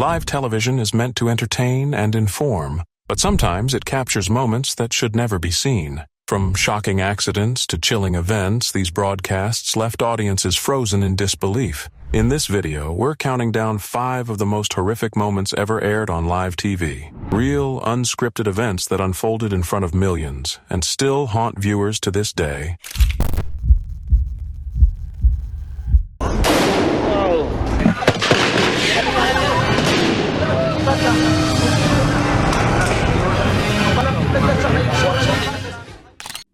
Live television is meant to entertain and inform, but sometimes it captures moments that should never be seen. From shocking accidents to chilling events, these broadcasts left audiences frozen in disbelief. In this video, we're counting down 5 of the most horrific moments ever aired on live TV. Real, unscripted events that unfolded in front of millions and still haunt viewers to this day.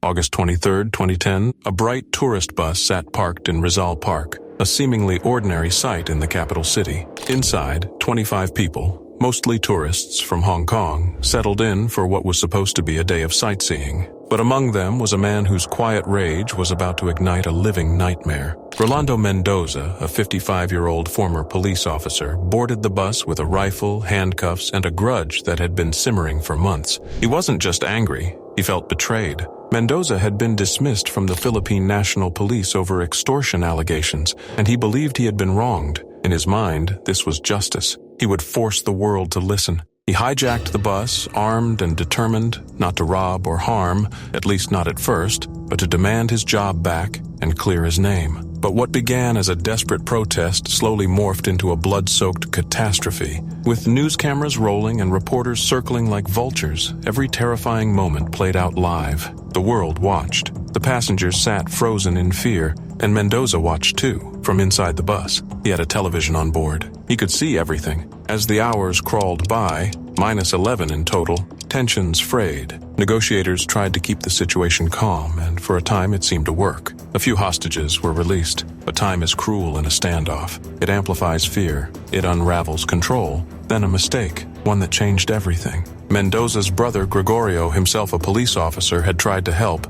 August 23, 2010, a bright tourist bus sat parked in Rizal Park, a seemingly ordinary sight in the capital city. Inside, 25 people, mostly tourists from Hong Kong, settled in for what was supposed to be a day of sightseeing. But among them was a man whose quiet rage was about to ignite a living nightmare. Rolando Mendoza, a 55-year-old former police officer, boarded the bus with a rifle, handcuffs, and a grudge that had been simmering for months. He wasn't just angry, he felt betrayed. Mendoza had been dismissed from the Philippine National Police over extortion allegations, and he believed he had been wronged. In his mind, this was justice. He would force the world to listen. He hijacked the bus, armed and determined not to rob or harm, at least not at first, but to demand his job back and clear his name. But what began as a desperate protest slowly morphed into a blood-soaked catastrophe. With news cameras rolling and reporters circling like vultures, every terrifying moment played out live. The world watched. The passengers sat frozen in fear, and Mendoza watched too, from inside the bus. He had a television on board. He could see everything. As the hours crawled by, -11 in total, tensions frayed. Negotiators tried to keep the situation calm, and for a time it seemed to work. A few hostages were released, but time is cruel in a standoff. It amplifies fear. It unravels control. Then a mistake, one that changed everything. Mendoza's brother Gregorio, himself a police officer, had tried to help.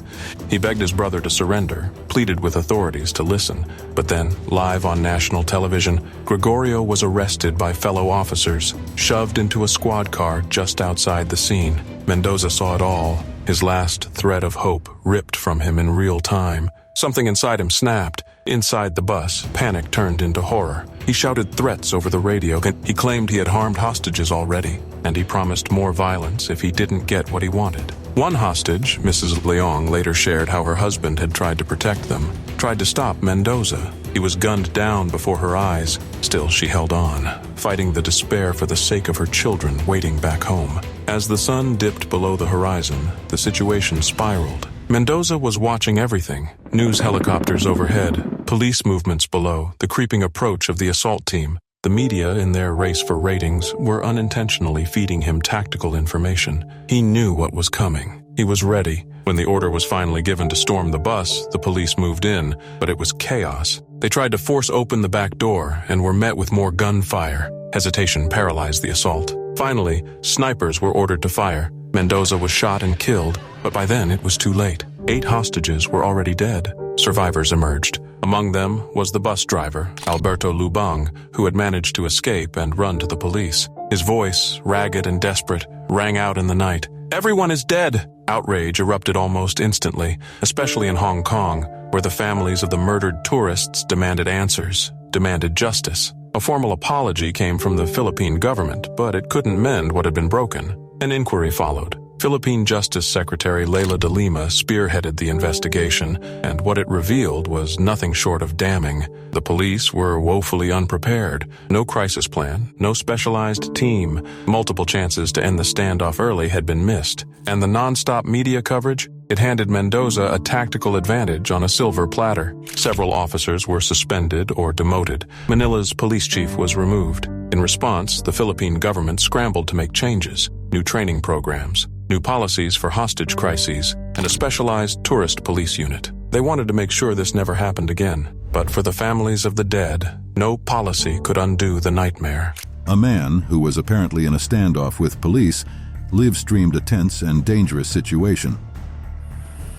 He begged his brother to surrender, pleaded with authorities to listen. But then, live on national television, Gregorio was arrested by fellow officers, shoved into a squad car just outside the scene. Mendoza saw it all, his last thread of hope ripped from him in real time. Something inside him snapped. Inside the bus, panic turned into horror. He shouted threats over the radio. He claimed he had harmed hostages already, and he promised more violence if he didn't get what he wanted. One hostage, Mrs. Leong, later shared how her husband had tried to protect them, tried to stop Mendoza. He was gunned down before her eyes. Still, she held on, fighting the despair for the sake of her children waiting back home. As the sun dipped below the horizon, the situation spiraled. Mendoza was watching everything. News helicopters overhead, police movements below, the creeping approach of the assault team. The media, in their race for ratings, were unintentionally feeding him tactical information. He knew what was coming. He was ready. When the order was finally given to storm the bus, the police moved in, but it was chaos. They tried to force open the back door and were met with more gunfire. Hesitation paralyzed the assault. Finally, snipers were ordered to fire. Mendoza was shot and killed, but by then it was too late. 8 hostages were already dead. Survivors emerged. Among them was the bus driver, Alberto Lubang, who had managed to escape and run to the police. His voice, ragged and desperate, rang out in the night. "Everyone is dead!" Outrage erupted almost instantly, especially in Hong Kong, where the families of the murdered tourists demanded answers, demanded justice. A formal apology came from the Philippine government, but it couldn't mend what had been broken. An inquiry followed. Philippine Justice Secretary Leila de Lima spearheaded the investigation, and what it revealed was nothing short of damning. The police were woefully unprepared. No crisis plan, no specialized team. Multiple chances to end the standoff early had been missed. And the non-stop media coverage? It handed Mendoza a tactical advantage on a silver platter. Several officers were suspended or demoted. Manila's police chief was removed. In response, the Philippine government scrambled to make changes. New training programs, new policies for hostage crises, and a specialized tourist police unit. They wanted to make sure this never happened again. But for the families of the dead, no policy could undo the nightmare. A man, who was apparently in a standoff with police, live-streamed a tense and dangerous situation.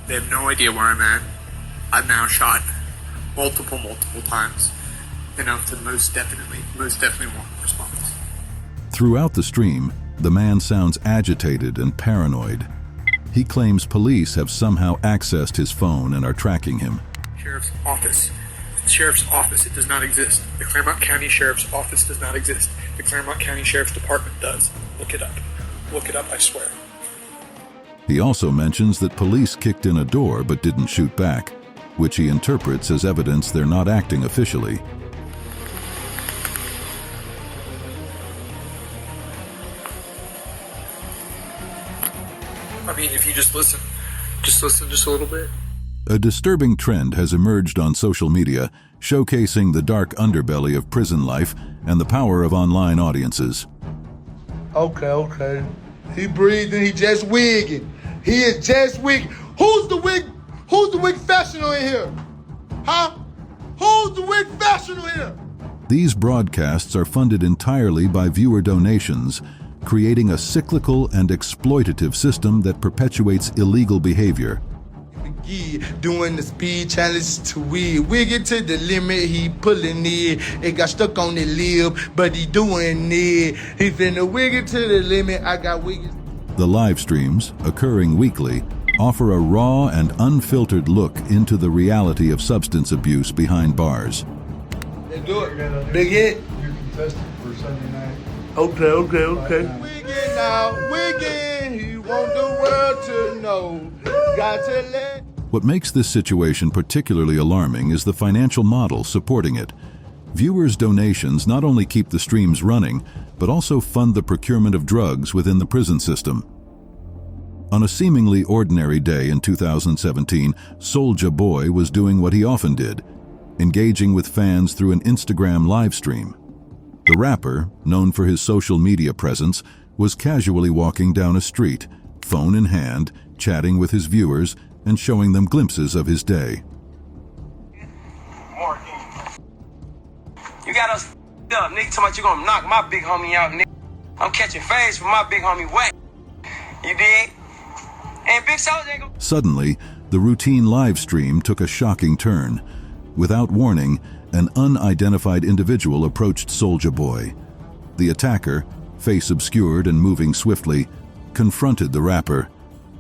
They have no idea where I'm at. I've now shot multiple times. Enough to most definitely want a response. Throughout the stream, the man sounds agitated and paranoid. He claims police have somehow accessed his phone and are tracking him. Sheriff's office Sheriff's Office. It does not exist. The Claremont County Sheriff's Office does not exist. The Claremont County Sheriff's Department does. Look it up. Look it up, I swear. He also mentions that police kicked in a door but didn't shoot back, which he interprets as evidence they're not acting officially. I mean, if you just listen just a little bit. A disturbing trend has emerged on social media, showcasing the dark underbelly of prison life and the power of online audiences. Okay. He breathing, he just wigging. He is just wigging. Who's the wig professional in here? Huh? Who's the wig professional here? These broadcasts are funded entirely by viewer donations, creating a cyclical and exploitative system that perpetuates illegal behavior. Doing the speed challenge to wig it to the limit, he pulling it. It got stuck on the lip, but he doing it. He finna wig it to the limit, I got wigged. The live streams, occurring weekly, offer a raw and unfiltered look into the reality of substance abuse behind bars. Let's do it. Big hit. You're contestant for Sunday night. Okay. Wiggin' now, wiggin'. He want the world to know. Got to let. What makes this situation particularly alarming is the financial model supporting it. Viewers' donations not only keep the streams running, but also fund the procurement of drugs within the prison system. On a seemingly ordinary day in 2017, Soulja Boy was doing what he often did, engaging with fans through an Instagram live stream. The rapper, known for his social media presence, was casually walking down a street, phone in hand, chatting with his viewers and showing them glimpses of his day. You got us up, nigga. Talking about you gonna knock my big homie out, nigga. I'm catching phase from my big homie whack. You dig? And Big Soulja ain't gonna... Suddenly, the routine live stream took a shocking turn. Without warning, an unidentified individual approached Soulja Boy. The attacker, face obscured and moving swiftly, confronted the rapper.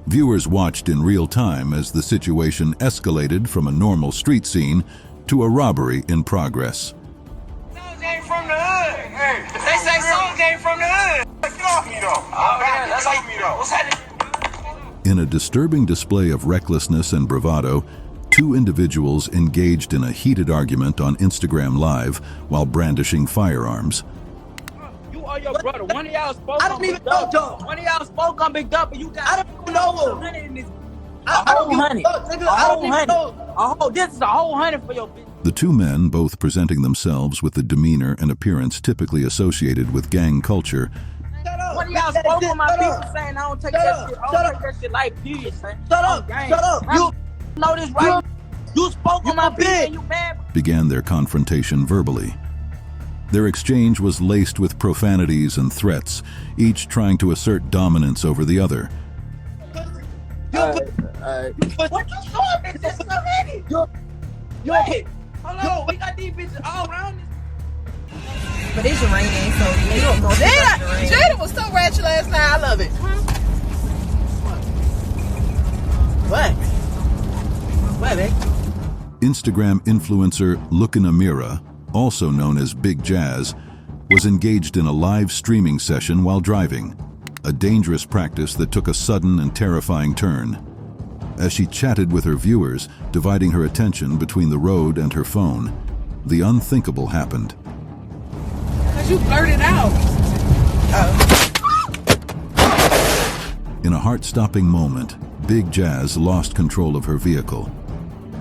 Viewers watched in real time as the situation escalated from a normal street scene to a robbery in progress. Soulja ain't from the hood. Hey, they say Soulja ain't from the hood. Get off me though. Oh, man, that's how you know. What's happening? In a disturbing display of recklessness and bravado, two individuals engaged in a heated argument on Instagram Live while brandishing firearms. You are your brother. One of y'all spoke. I don't even know Joe. One of y'all spoke on Big Dump, and you got. I don't even know him. A whole honey. This is a whole honey for your bitch. The two men, both presenting themselves with the demeanor and appearance typically associated with gang culture, One of y'all spoke on my people saying I don't take that shit. I don't take that shit like period, son. Shut up. You know this, right? You spoke on my people and you mad. began their confrontation verbally. Their exchange was laced with profanities and threats, each trying to assert dominance over the other. What you showing me this already? Hold on, we got these bitches all around this. But it's raining, so you don't go. Jada was so ratchet last night. I love it. What, babe? Instagram influencer Lookin' Amira, also known as Big Jazz, was engaged in a live streaming session while driving, a dangerous practice that took a sudden and terrifying turn. As she chatted with her viewers, dividing her attention between the road and her phone, the unthinkable happened. Because you blurted out. In a heart-stopping moment, Big Jazz lost control of her vehicle.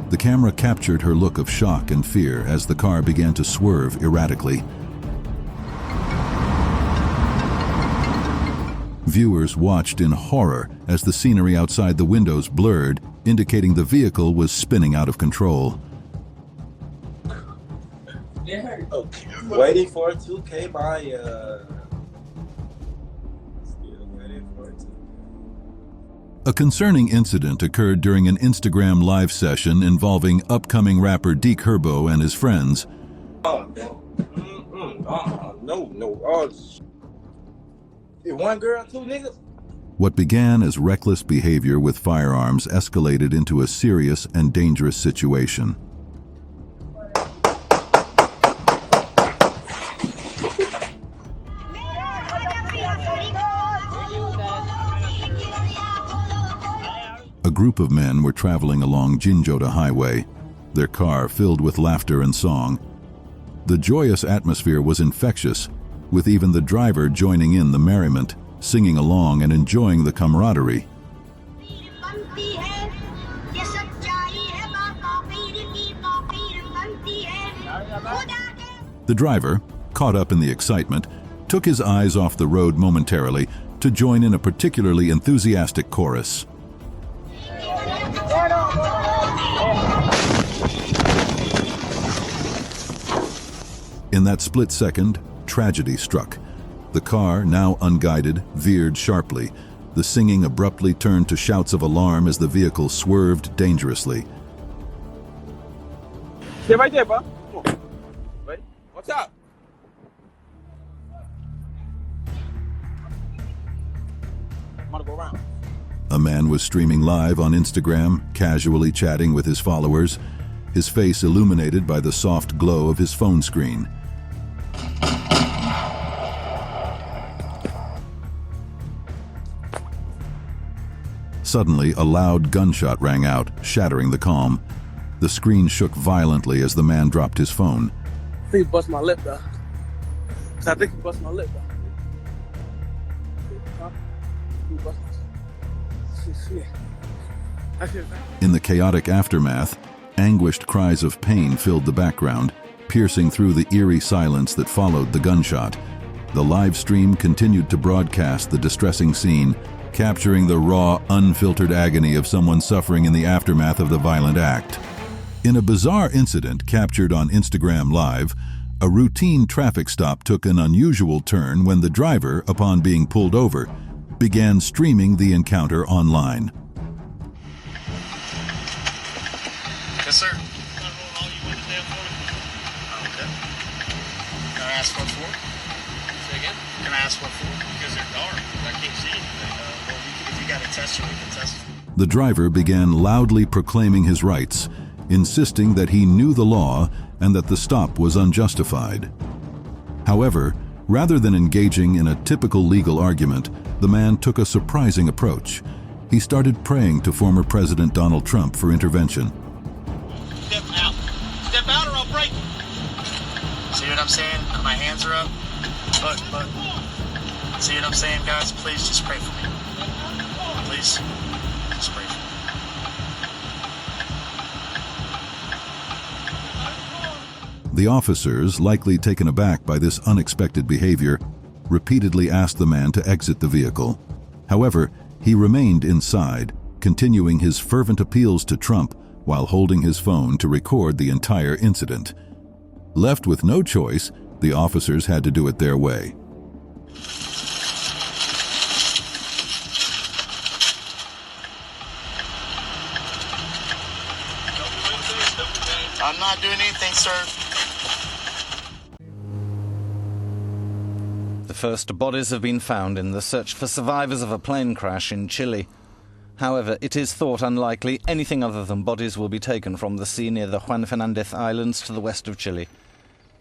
The camera captured her look of shock and fear as the car began to swerve erratically. Viewers watched in horror as the scenery outside the windows blurred, indicating the vehicle was spinning out of control. Waiting for 2K Maya. Still waiting for 2K. A concerning incident occurred during an Instagram live session involving upcoming rapper Deke Herbo and his friends. One girl, two niggas? What began as reckless behavior with firearms escalated into a serious and dangerous situation. group of men were traveling along Jinjoda Highway, their car filled with laughter and song. The joyous atmosphere was infectious, with even the driver joining in the merriment, singing along and enjoying the camaraderie. The driver, caught up in the excitement, took his eyes off the road momentarily to join in a particularly enthusiastic chorus. In that split second, tragedy struck. The car, now unguided, veered sharply. The singing abruptly turned to shouts of alarm as the vehicle swerved dangerously. Stay right there, bro. Come on. Wait. Watch out. I'm gonna go around. A man was streaming live on Instagram, casually chatting with his followers, his face illuminated by the soft glow of his phone screen. Suddenly, a loud gunshot rang out, shattering the calm. The screen shook violently as the man dropped his phone. I think he bust my lip, though. I think he bust my lip, though. In the chaotic aftermath, anguished cries of pain filled the background, piercing through the eerie silence that followed the gunshot. The live stream continued to broadcast the distressing scene, capturing the raw, unfiltered agony of someone suffering in the aftermath of the violent act. In a bizarre incident captured on Instagram Live, a routine traffic stop took an unusual turn when the driver, upon being pulled over, began streaming the encounter online. Yes, sir. Okay. Can I ask what for? Say again? Can I ask what for? Because they're dark. I can't see anything. Well, if you got a tester, we can test it. The driver began loudly proclaiming his rights, insisting that he knew the law and that the stop was unjustified. However, rather than engaging in a typical legal argument, the man took a surprising approach. He started praying to former President Donald Trump for intervention. Step out. Step out or I'll break you. See what I'm saying? My hands are up. But, see what I'm saying, guys? Please just pray for me. Please, just pray for me. The officers, likely taken aback by this unexpected behavior, repeatedly asked the man to exit the vehicle. However, he remained inside, continuing his fervent appeals to Trump while holding his phone to record the entire incident. Left with no choice, the officers had to do it their way. I'm not doing anything, sir. The first bodies have been found in the search for survivors of a plane crash in Chile. However, it is thought unlikely anything other than bodies will be taken from the sea near the Juan Fernandez Islands to the west of Chile.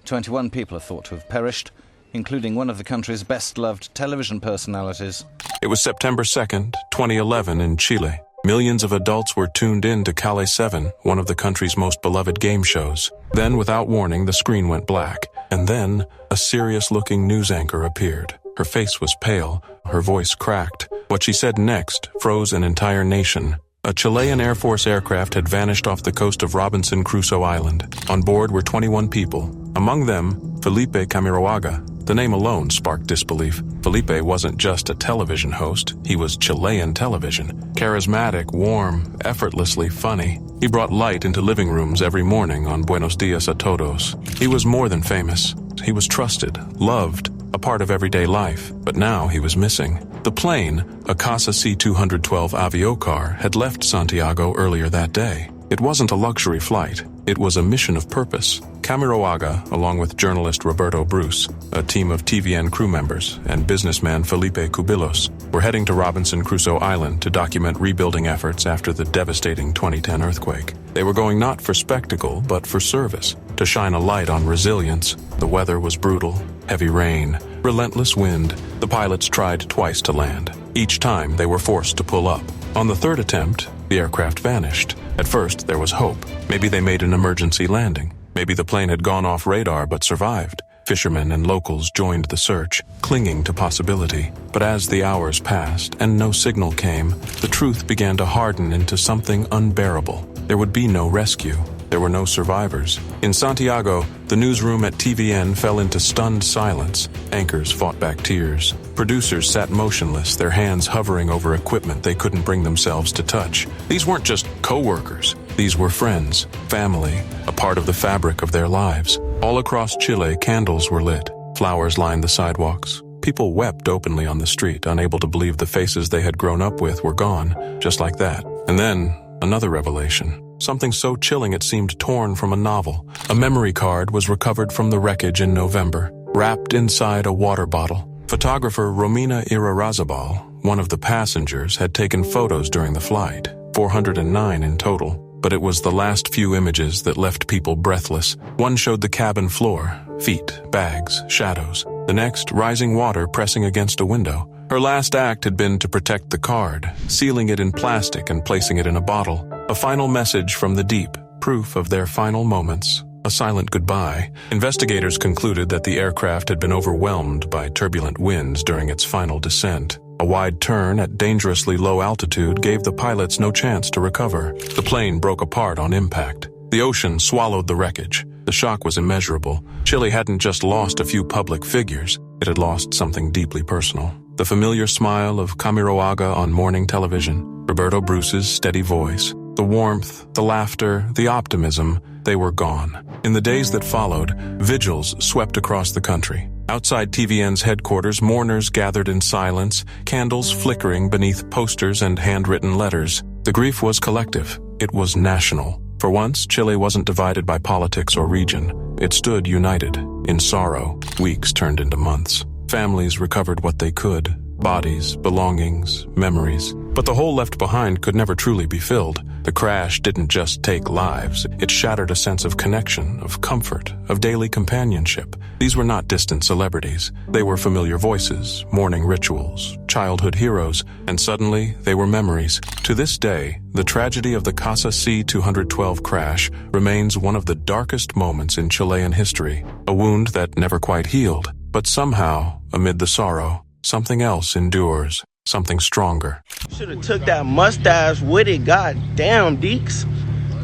21 people are thought to have perished, including one of the country's best-loved television personalities. It was September 2nd, 2011 in Chile. Millions of adults were tuned in to Cale 7, one of the country's most beloved game shows. Then, without warning, the screen went black. And then, a serious-looking news anchor appeared. Her face was pale, her voice cracked. What she said next froze an entire nation. A Chilean Air Force aircraft had vanished off the coast of Robinson Crusoe Island. On board were 21 people. Among them, Felipe Camiroaga. The name alone sparked disbelief. Felipe wasn't just a television host, he was Chilean television. Charismatic, warm, effortlessly funny. He brought light into living rooms every morning on Buenos Dias a Todos. He was more than famous. He was trusted, loved, a part of everyday life. But now he was missing. The plane, a Casa C-212 Aviocar, had left Santiago earlier that day. It wasn't a luxury flight. It was a mission of purpose. Camiroaga, along with journalist Roberto Bruce, a team of TVN crew members, and businessman Felipe Cubillos, were heading to Robinson Crusoe Island to document rebuilding efforts after the devastating 2010 earthquake. They were going not for spectacle, but for service, to shine a light on resilience. The weather was brutal. Heavy rain, relentless wind. The pilots tried twice to land. Each time, they were forced to pull up. On the third attempt, The aircraft vanished. At first, there was hope. Maybe they made an emergency landing. Maybe the plane had gone off radar but survived. Fishermen and locals joined the search, clinging to possibility. But as the hours passed and no signal came, the truth began to harden into something unbearable. There would be no rescue. There were no survivors. In Santiago, the newsroom at TVN fell into stunned silence. Anchors fought back tears. Producers sat motionless, their hands hovering over equipment they couldn't bring themselves to touch. These weren't just co-workers. These were friends, family, a part of the fabric of their lives. All across Chile, candles were lit. Flowers lined the sidewalks. People wept openly on the street, unable to believe the faces they had grown up with were gone, just like that. And then, another revelation. Something so chilling it seemed torn from a novel. A memory card was recovered from the wreckage in November, wrapped inside a water bottle. Photographer Romina Irarrazabal, one of the passengers, had taken photos during the flight, 409 in total. But it was the last few images that left people breathless. One showed the cabin floor, feet, bags, shadows. The next, rising water pressing against a window. Her last act had been to protect the card, sealing it in plastic and placing it in a bottle. A final message from the deep, proof of their final moments. A silent goodbye. Investigators concluded that the aircraft had been overwhelmed by turbulent winds during its final descent. A wide turn at dangerously low altitude gave the pilots no chance to recover. The plane broke apart on impact. The ocean swallowed the wreckage. The shock was immeasurable. Chile hadn't just lost a few public figures. It had lost something deeply personal. The familiar smile of Camiroaga on morning television, Roberto Bruce's steady voice, the warmth, the laughter, the optimism, they were gone. In the days that followed, vigils swept across the country. Outside TVN's headquarters, mourners gathered in silence, candles flickering beneath posters and handwritten letters. The grief was collective. It was national. For once, Chile wasn't divided by politics or region. It stood united. In sorrow, weeks turned into months. Families recovered what they could. Bodies, belongings, memories. But the hole left behind could never truly be filled. The crash didn't just take lives. It shattered a sense of connection, of comfort, of daily companionship. These were not distant celebrities. They were familiar voices, morning rituals, childhood heroes, and suddenly they were memories. To this day, the tragedy of the Casa C-212 crash remains one of the darkest moments in Chilean history. A wound that never quite healed, but somehow, amid the sorrow, something else endures, something stronger. Should have took that mustache with it, goddamn, Deeks.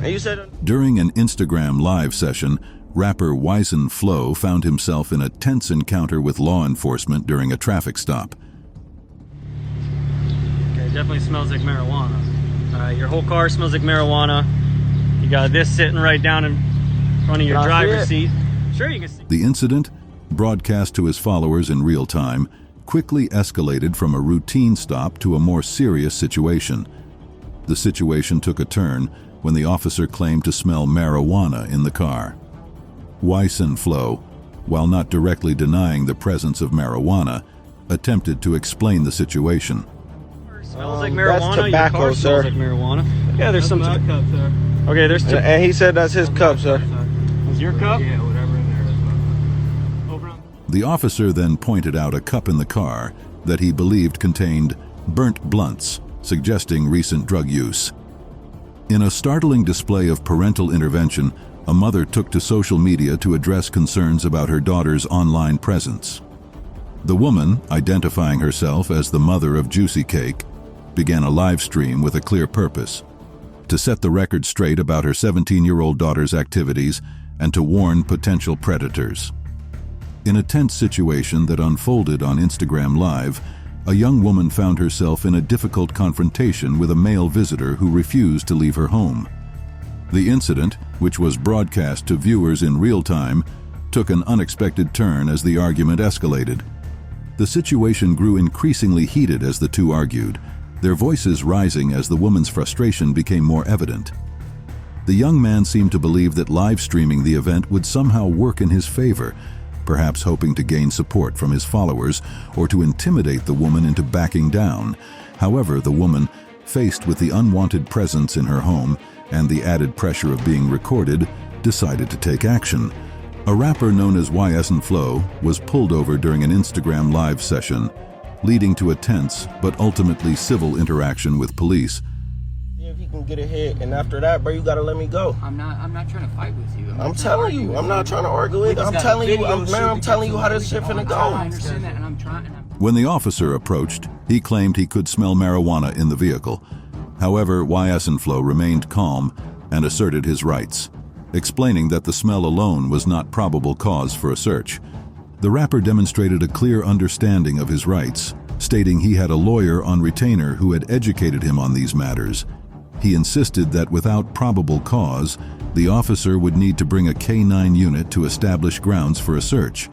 And you said During an Instagram live session, rapper Wyson Flo found himself in a tense encounter with law enforcement during a traffic stop. Okay, it definitely smells like marijuana. Your whole car smells like marijuana. You got this sitting right down in front of your driver's seat. Sure, you can see. The incident, broadcast to his followers in real time, quickly escalated from a routine stop to a more serious situation. The situation took a turn when the officer claimed to smell marijuana in the car. Wyson Flo, while not directly denying the presence of marijuana, attempted to explain the situation. Smells like marijuana. That's tobacco, your car sir. smells like marijuana. Yeah, there's some cup, sir. Okay, there's two. And he said that's his cup, sir. Was your cup? Yeah, whatever in there as well. Over on. The officer then pointed out a cup in the car that he believed contained burnt blunts, suggesting recent drug use. In a startling display of parental intervention, a mother took to social media to address concerns about her daughter's online presence. The woman, identifying herself as the mother of Juicy Cake, began a live stream with a clear purpose: to set the record straight about her 17-year-old daughter's activities and to warn potential predators. In a tense situation that unfolded on Instagram Live, a young woman found herself in a difficult confrontation with a male visitor who refused to leave her home. The incident, which was broadcast to viewers in real time, took an unexpected turn as the argument escalated. The situation grew increasingly heated as the two argued, their voices rising as the woman's frustration became more evident. The young man seemed to believe that live streaming the event would somehow work in his favor, perhaps hoping to gain support from his followers or to intimidate the woman into backing down. However, the woman, faced with the unwanted presence in her home and the added pressure of being recorded, decided to take action. A rapper known as Wyson Flo was pulled over during an Instagram live session, leading to a tense but ultimately civil interaction with police. if he can get a hit, and after that, bro, you gotta let me go. I'm not trying to fight with you. I'm telling you, I'm not trying to argue with you. I'm telling you, I'm telling you how this shit finna go. I understand that, and I'm trying. When the officer approached, he claimed he could smell marijuana in the vehicle. However, Flo remained calm and asserted his rights, explaining that the smell alone was not probable cause for a search. The rapper demonstrated a clear understanding of his rights, stating he had a lawyer on retainer who had educated him on these matters. He insisted that without probable cause, the officer would need to bring a K-9 unit to establish grounds for a search.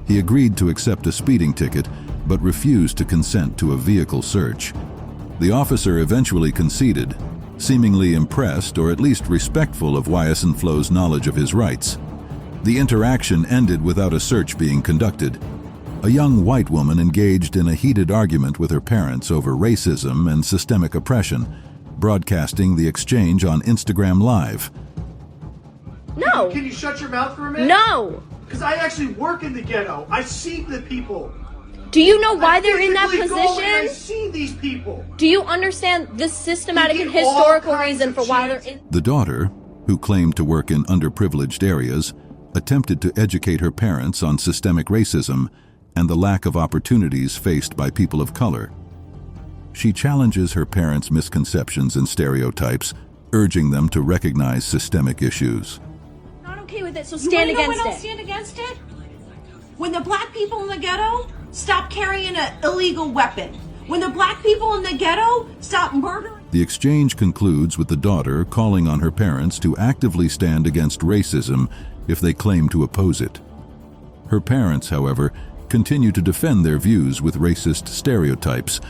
He agreed to accept a speeding ticket, but refused to consent to a vehicle search. The officer eventually conceded, seemingly impressed or at least respectful of Flo's knowledge of his rights. The interaction ended without a search being conducted. A young white woman engaged in a heated argument with her parents over racism and systemic oppression, broadcasting the exchange on Instagram Live. No. Can you shut your mouth for a minute? No. Because I actually work in the ghetto. I see the people. Do you know why they're in that physically go and I position? see these people. Do you understand the systematic and historical reason for why they're in? The daughter, who claimed to work in underprivileged areas, attempted to educate her parents on systemic racism and the lack of opportunities faced by people of color. She challenges her parents' misconceptions and stereotypes, urging them to recognize systemic issues. Not okay with it, so stand against it. I'll stand against it? When the black people in the ghetto stop carrying an illegal weapon. When the black people in the ghetto stop murdering. The exchange concludes with the daughter calling on her parents to actively stand against racism if they claim to oppose it. Her parents, however, continue to defend their views with racist stereotypes,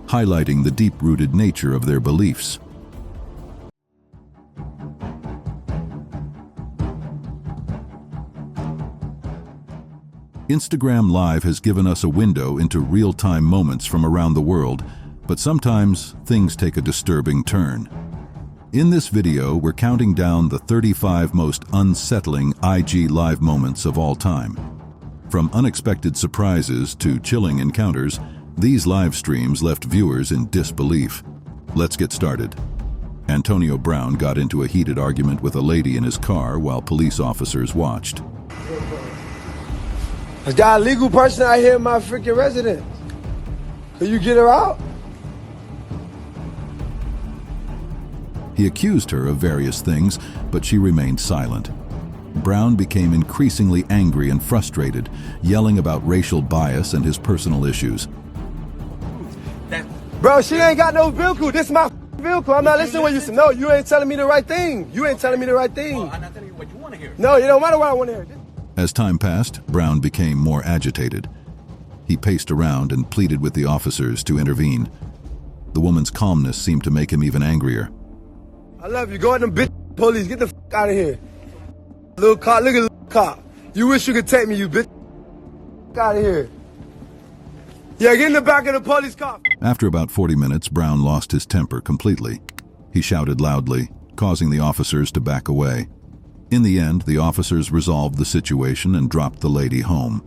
highlighting the deep-rooted nature of their beliefs. Instagram Live has given us a window into real-time moments from around the world, but sometimes things take a disturbing turn. In this video, we're counting down the 35 most unsettling IG Live moments of all time. From unexpected surprises to chilling encounters, these live streams left viewers in disbelief. Let's get started. Antonio Brown got into a heated argument with a lady in his car while police officers watched. I got a legal person out here in my freaking residence. Can you get her out? He accused her of various things, but she remained silent. Brown became increasingly angry and frustrated, yelling about racial bias and his personal issues. Bro, she ain't got no vehicle. This is my vehicle. I'm not listening to what you say. No, you ain't telling me the right thing. You ain't telling me the right thing. I'm not telling you what you want to hear. No, it don't matter what I want to hear. As time passed, Brown became more agitated. He paced around and pleaded with the officers to intervene. The woman's calmness seemed to make him even angrier. I love you. Go at them bitch police. Get the fuck out of here. Little cop, look at the little cop. You wish you could take me, you bitch. Get out of here. Yeah, get in the back of the police car. After about 40 minutes, Brown lost his temper completely. He shouted loudly, causing the officers to back away. In the end, the officers resolved the situation and dropped the lady home.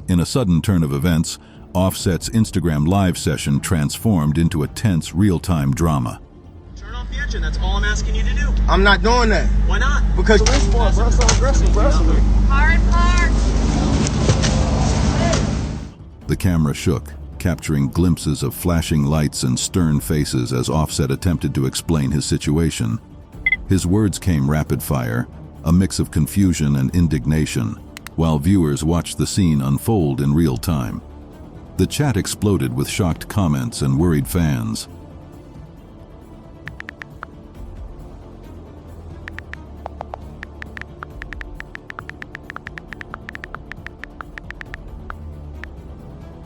In a sudden turn of events, Offset's Instagram Live session transformed into a tense, real-time drama. Turn off the engine, that's all I'm asking you to do. I'm not doing that. Why not? Because this boy, bro, so aggressive, bro. Hard park. The camera shook, capturing glimpses of flashing lights and stern faces as Offset attempted to explain his situation. His words came rapid fire, a mix of confusion and indignation, while viewers watched the scene unfold in real time. The chat exploded with shocked comments and worried fans.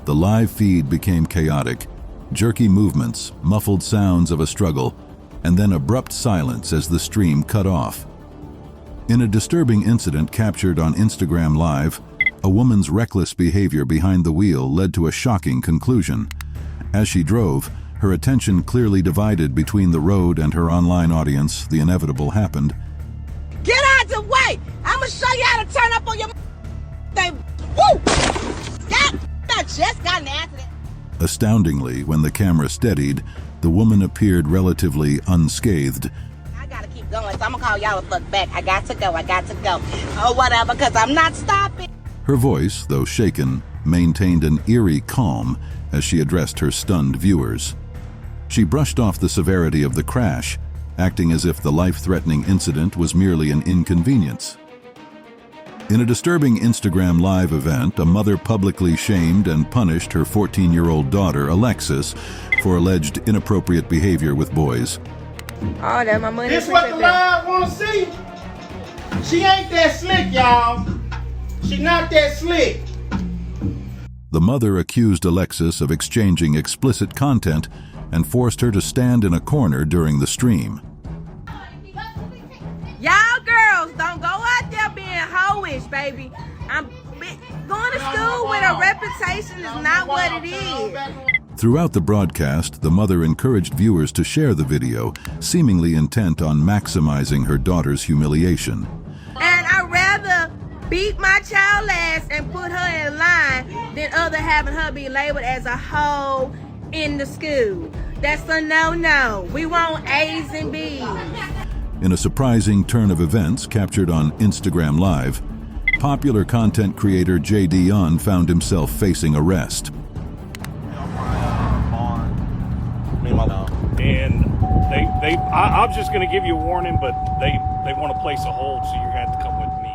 The live feed became chaotic, jerky movements, muffled sounds of a struggle, and then abrupt silence as the stream cut off. In a disturbing incident captured on Instagram Live, a woman's reckless behavior behind the wheel led to a shocking conclusion. As she drove, her attention clearly divided between the road and her online audience. The inevitable happened. Get out the way! I'ma show you how to turn up on your thing. Woo! I just got an accident. Astoundingly, when the camera steadied, The woman appeared relatively unscathed. I gotta keep going, so I'm gonna call y'all a fuck back. I got to go. Or whatever, because I'm not stopping. Her voice, though shaken, maintained an eerie calm as she addressed her stunned viewers. She brushed off the severity of the crash, acting as if the life-threatening incident was merely an inconvenience. In a disturbing Instagram Live event, a mother publicly shamed and punished her 14-year-old daughter, Alexis, for alleged inappropriate behavior with boys. Oh, that's my money. This what the live want to see? She ain't that slick, y'all. She not that slick. The mother accused Alexis of exchanging explicit content and forced her to stand in a corner during the stream. Y'all girls, don't go out there being hoish, baby. Going to school with a reputation is not what it is. Throughout the broadcast, the mother encouraged viewers to share the video, seemingly intent on maximizing her daughter's humiliation. And I'd rather beat my child ass and put her in line than having her be labeled as a hoe in the school. That's a no-no. We want A's and B's. In a surprising turn of events captured on Instagram Live, popular content creator Jodon found himself facing arrest. And I'm just going to give you a warning, but they want to place a hold, so you're going to have to come with me.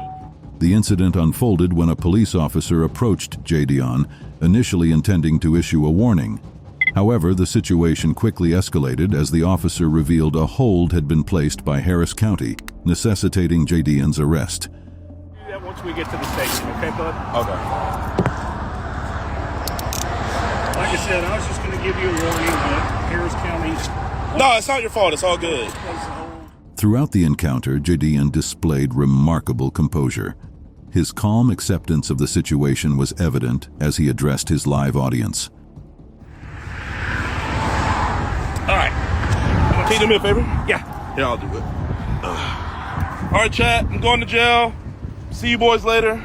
The incident unfolded when a police officer approached Jodon, initially intending to issue a warning. However, the situation quickly escalated as the officer revealed a hold had been placed by Harris County, necessitating Jodon's arrest. Do that once we get to the station, okay, bud? Okay. Like I said, I was just going to give you a warning, but Harris County... No, it's not your fault. It's all good. Throughout the encounter, Jodon displayed remarkable composure. His calm acceptance of the situation was evident as he addressed his live audience. All right. Can you do me a favor? Yeah. Yeah, I'll do it. All right, chat. I'm going to jail. See you boys later.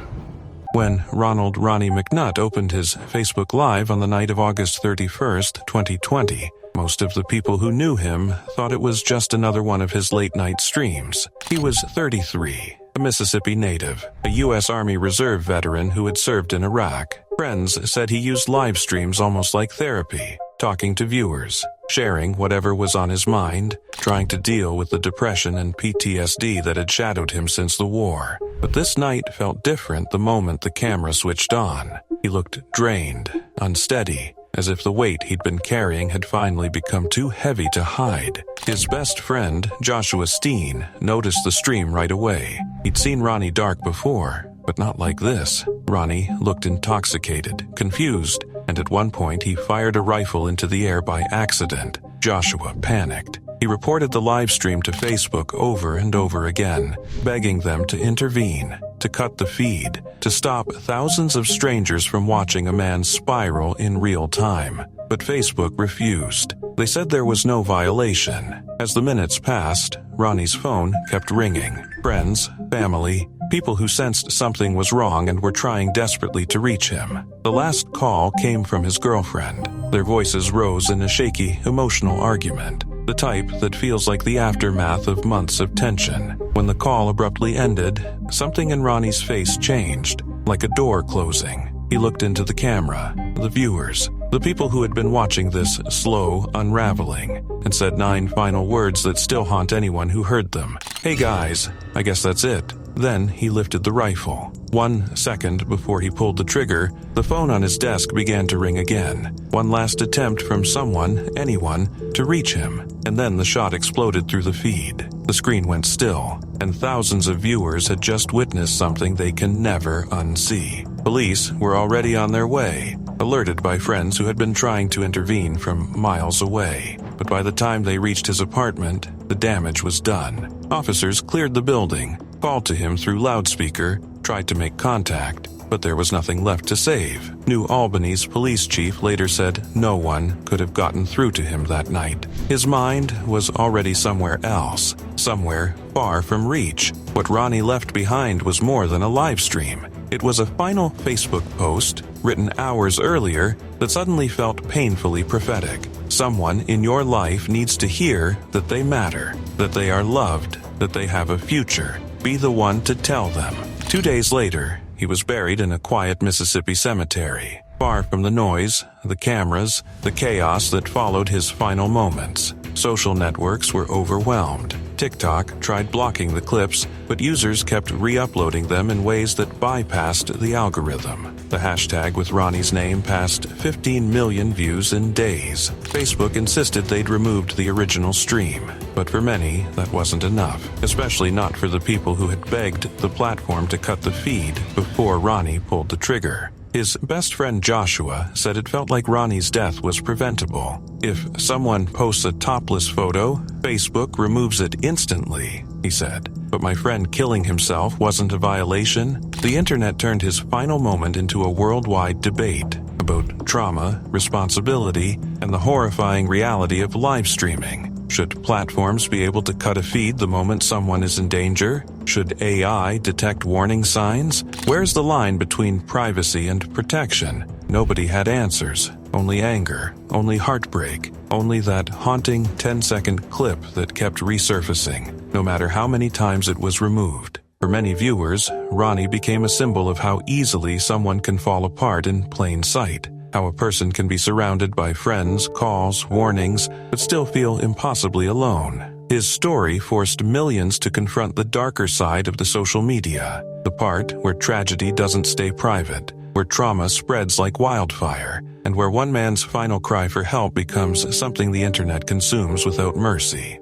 When Ronnie McNutt opened his Facebook Live on the night of August 31st, 2020, most of the people who knew him thought it was just another one of his late-night streams. He was 33, a Mississippi native, a U.S. Army Reserve veteran who had served in Iraq. Friends said he used live streams almost like therapy, talking to viewers, sharing whatever was on his mind, trying to deal with the depression and PTSD that had shadowed him since the war. But this night felt different the moment the camera switched on. He looked drained, unsteady, as if the weight he'd been carrying had finally become too heavy to hide. His best friend, Joshua Steen, noticed the stream right away. He'd seen Ronnie dark before, but not like this. Ronnie looked intoxicated, confused, and at one point he fired a rifle into the air by accident. Joshua panicked. He reported the live stream to Facebook over and over again, begging them to intervene, to cut the feed, to stop thousands of strangers from watching a man spiral in real time. But Facebook refused. They said there was no violation. As the minutes passed, Ronnie's phone kept ringing. Friends, family, people who sensed something was wrong and were trying desperately to reach him. The last call came from his girlfriend. Their voices rose in a shaky, emotional argument, the type that feels like the aftermath of months of tension. When the call abruptly ended, something in Ronnie's face changed, like a door closing. He looked into the camera, the viewers, the people who had been watching this slow unraveling, and said 9 final words that still haunt anyone who heard them. "Hey guys, I guess that's it." Then he lifted the rifle. 1 second before he pulled the trigger, the phone on his desk began to ring again. One last attempt from someone, anyone, to reach him, and then the shot exploded through the feed. The screen went still, and thousands of viewers had just witnessed something they can never unsee. Police were already on their way, alerted by friends who had been trying to intervene from miles away. But by the time they reached his apartment, the damage was done. Officers cleared the building, called to him through loudspeaker, tried to make contact, but there was nothing left to save. New Albany's police chief later said no one could have gotten through to him that night. His mind was already somewhere else, somewhere far from reach. What Ronnie left behind was more than a live stream. It was a final Facebook post, written hours earlier, that suddenly felt painfully prophetic. Someone in your life needs to hear that they matter, that they are loved, that they have a future. Be the one to tell them. 2 days later, he was buried in a quiet Mississippi cemetery, far from the noise, the cameras, the chaos that followed his final moments. Social networks were overwhelmed. TikTok tried blocking the clips, but users kept re-uploading them in ways that bypassed the algorithm. The hashtag with Ronnie's name passed 15 million views in days. Facebook insisted they'd removed the original stream, but for many, that wasn't enough, especially not for the people who had begged the platform to cut the feed before Ronnie pulled the trigger. His best friend Joshua said it felt like Ronnie's death was preventable. If someone posts a topless photo, Facebook removes it instantly, he said. But my friend killing himself wasn't a violation. The internet turned his final moment into a worldwide debate about trauma, responsibility, and the horrifying reality of live streaming. Should platforms be able to cut a feed the moment someone is in danger? Should AI detect warning signs? Where's the line between privacy and protection? Nobody had answers. Only anger, only heartbreak, only that haunting 10-second clip that kept resurfacing, no matter how many times it was removed. For many viewers, Ronnie became a symbol of how easily someone can fall apart in plain sight. How a person can be surrounded by friends, calls, warnings, but still feel impossibly alone. His story forced millions to confront the darker side of the social media, the part where tragedy doesn't stay private, where trauma spreads like wildfire, and where one man's final cry for help becomes something the internet consumes without mercy.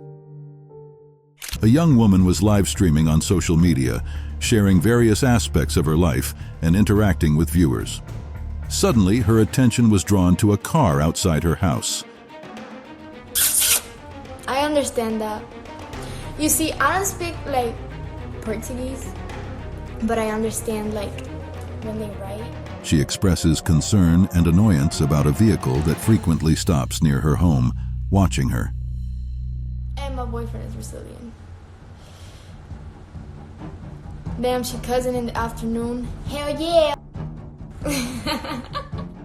A young woman was live streaming on social media, sharing various aspects of her life and interacting with viewers. Suddenly, her attention was drawn to a car outside her house. I understand that. You see, I don't speak, Portuguese, but I understand, when they write. She expresses concern and annoyance about a vehicle that frequently stops near her home, watching her. And my boyfriend is Brazilian. Damn, she cousin in the afternoon. Hell yeah!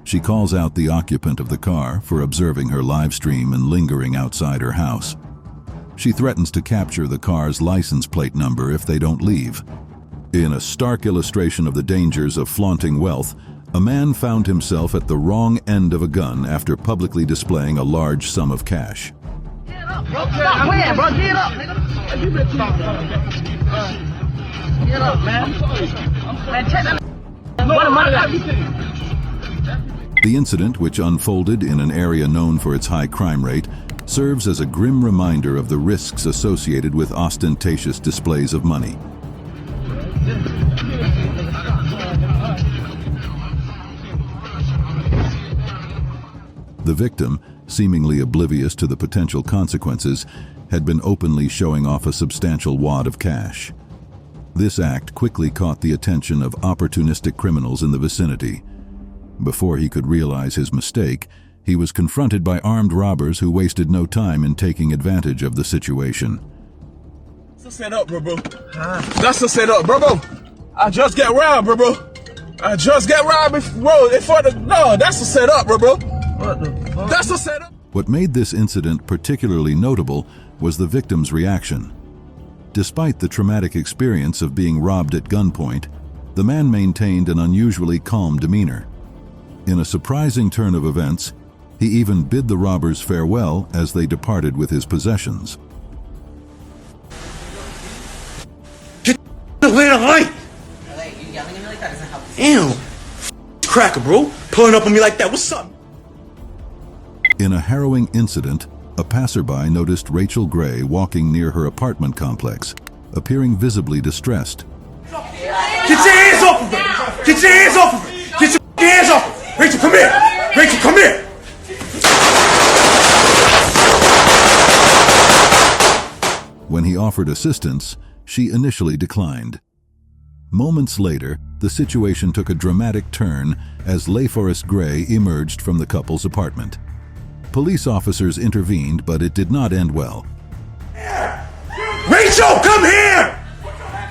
She calls out the occupant of the car for observing her live stream and lingering outside her house. She threatens to capture the car's license plate number if they don't leave. In a stark illustration of the dangers of flaunting wealth, a man found himself at the wrong end of a gun after publicly displaying a large sum of cash. Stop playing, bro. Get up, nigga. Get up, man. Man, check that. The incident, which unfolded in an area known for its high crime rate, serves as a grim reminder of the risks associated with ostentatious displays of money. The victim, seemingly oblivious to the potential consequences, had been openly showing off a substantial wad of cash. This act quickly caught the attention of opportunistic criminals in the vicinity. Before he could realize his mistake, he was confronted by armed robbers who wasted no time in taking advantage of the situation. That's a setup, bro. That's a setup, bro. I just got robbed, bro. I just got robbed, bro. No, that's a setup, bro. What the fuck? That's a setup. What made this incident particularly notable was the victim's reaction. Despite the traumatic experience of being robbed at gunpoint, the man maintained an unusually calm demeanor. In a surprising turn of events, he even bid the robbers farewell as they departed with his possessions. Get away the light! You yelling at me like that doesn't help. Damn! Cracker, bro. Pulling up on me like that. What's up? In a harrowing incident, a passerby noticed Rachel Gray walking near her apartment complex, appearing visibly distressed. Get your hands off of her! Get your hands off of her! Get your hands off of her! Rachel, come here! Rachel, come here! When he offered assistance, she initially declined. Moments later, the situation took a dramatic turn as LaForest Gray emerged from the couple's apartment. Police officers intervened, but it did not end well. Rachel, come here!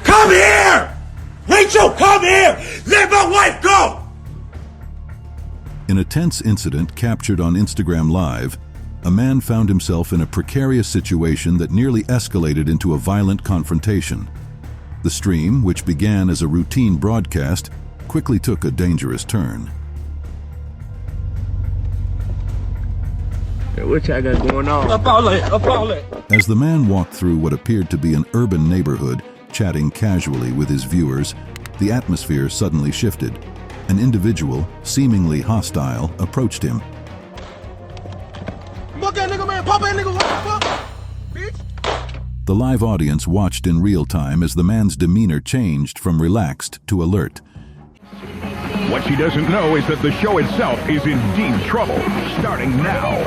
Come here! Rachel, come here! Let my wife go! In a tense incident captured on Instagram Live, a man found himself in a precarious situation that nearly escalated into a violent confrontation. The stream, which began as a routine broadcast, quickly took a dangerous turn. Hey, what y'all got going on? Up all that. As the man walked through what appeared to be an urban neighborhood, chatting casually with his viewers, the atmosphere suddenly shifted. An individual, seemingly hostile, approached him. The live audience watched in real time as the man's demeanor changed from relaxed to alert. What she doesn't know is that the show itself is in deep trouble, starting now.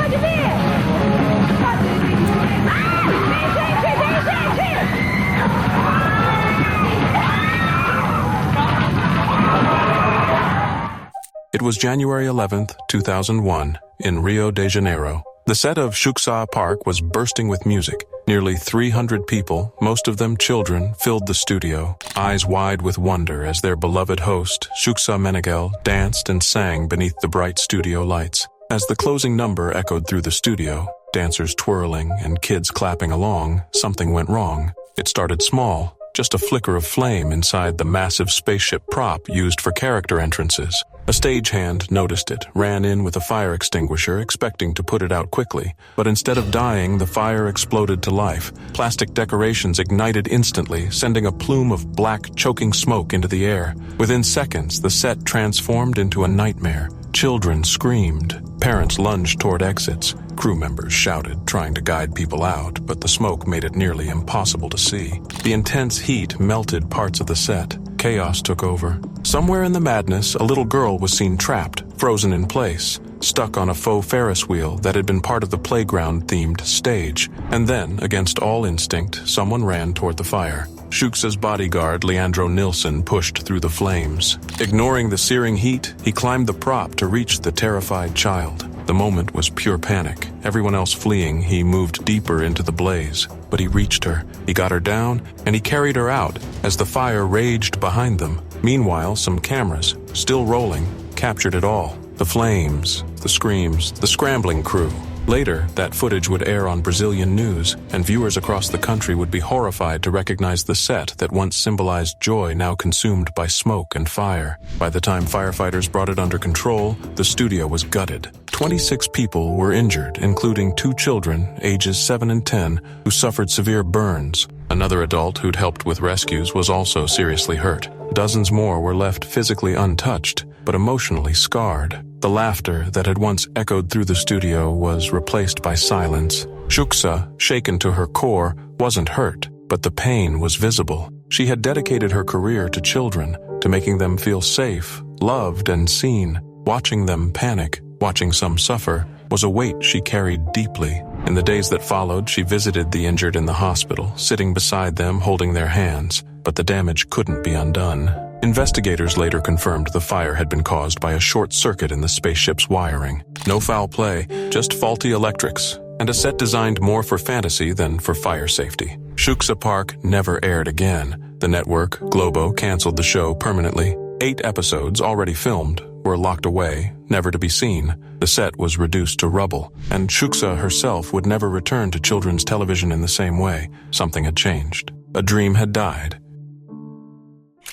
It was January 11th, 2001, in Rio de Janeiro. The set of Xuxa Park was bursting with music. Nearly 300 people, most of them children, filled the studio, eyes wide with wonder as their beloved host, Xuxa Meneghel, danced and sang beneath the bright studio lights. As the closing number echoed through the studio, dancers twirling and kids clapping along, something went wrong. It started small, just a flicker of flame inside the massive spaceship prop used for character entrances. A stagehand noticed it, ran in with a fire extinguisher, expecting to put it out quickly. But instead of dying, the fire exploded to life. Plastic decorations ignited instantly, sending a plume of black, choking smoke into the air. Within seconds, the set transformed into a nightmare. Children screamed. Parents lunged toward exits. Crew members shouted, trying to guide people out, but the smoke made it nearly impossible to see. The intense heat melted parts of the set. Chaos took over. Somewhere in the madness, a little girl was seen trapped, frozen in place, stuck on a faux Ferris wheel that had been part of the playground-themed stage. And then, against all instinct, someone ran toward the fire. Xuxa's bodyguard, Leandro Nilsson, pushed through the flames. Ignoring the searing heat, he climbed the prop to reach the terrified child. The moment was pure panic. Everyone else fleeing, he moved deeper into the blaze. But he reached her, he got her down, and he carried her out as the fire raged behind them. Meanwhile, some cameras, still rolling, captured it all. The flames, the screams, the scrambling crew. Later, that footage would air on Brazilian news, and viewers across the country would be horrified to recognize the set that once symbolized joy now consumed by smoke and fire. By the time firefighters brought it under control, the studio was gutted. 26 people were injured, including 2 children, ages 7 and 10, who suffered severe burns. Another adult who'd helped with rescues was also seriously hurt. Dozens more were left physically untouched, but emotionally scarred. The laughter that had once echoed through the studio was replaced by silence. Xuxa, shaken to her core, wasn't hurt, but the pain was visible. She had dedicated her career to children, to making them feel safe, loved, and seen. Watching them panic, watching some suffer, was a weight she carried deeply. In the days that followed, she visited the injured in the hospital, sitting beside them, holding their hands. But the damage couldn't be undone. Investigators later confirmed the fire had been caused by a short circuit in the spaceship's wiring. No foul play, just faulty electrics, and a set designed more for fantasy than for fire safety. Xuxa Park never aired again. The network, Globo, canceled the show permanently. 8 episodes, already filmed, were locked away, never to be seen. The set was reduced to rubble, and Xuxa herself would never return to children's television in the same way. Something had changed. A dream had died.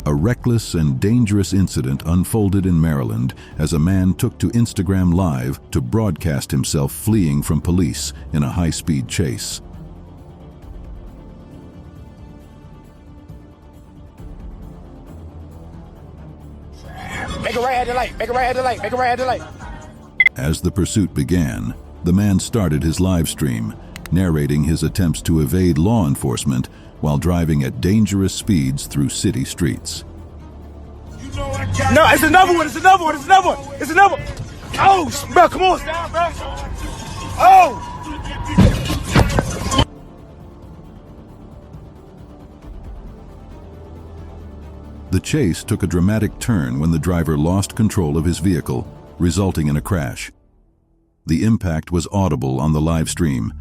A reckless and dangerous incident unfolded in Maryland as a man took to Instagram Live to broadcast himself fleeing from police in a high-speed chase. Make a right at the light, make a right at the light, make a right at the light. As the pursuit began, the man started his live stream, narrating his attempts to evade law enforcement while driving at dangerous speeds through city streets. No, it's another one, it's another one, it's another one, it's another one. Oh, bro, come on, stop, bro. Oh! The chase took a dramatic turn when the driver lost control of his vehicle, resulting in a crash. The impact was audible on the live stream,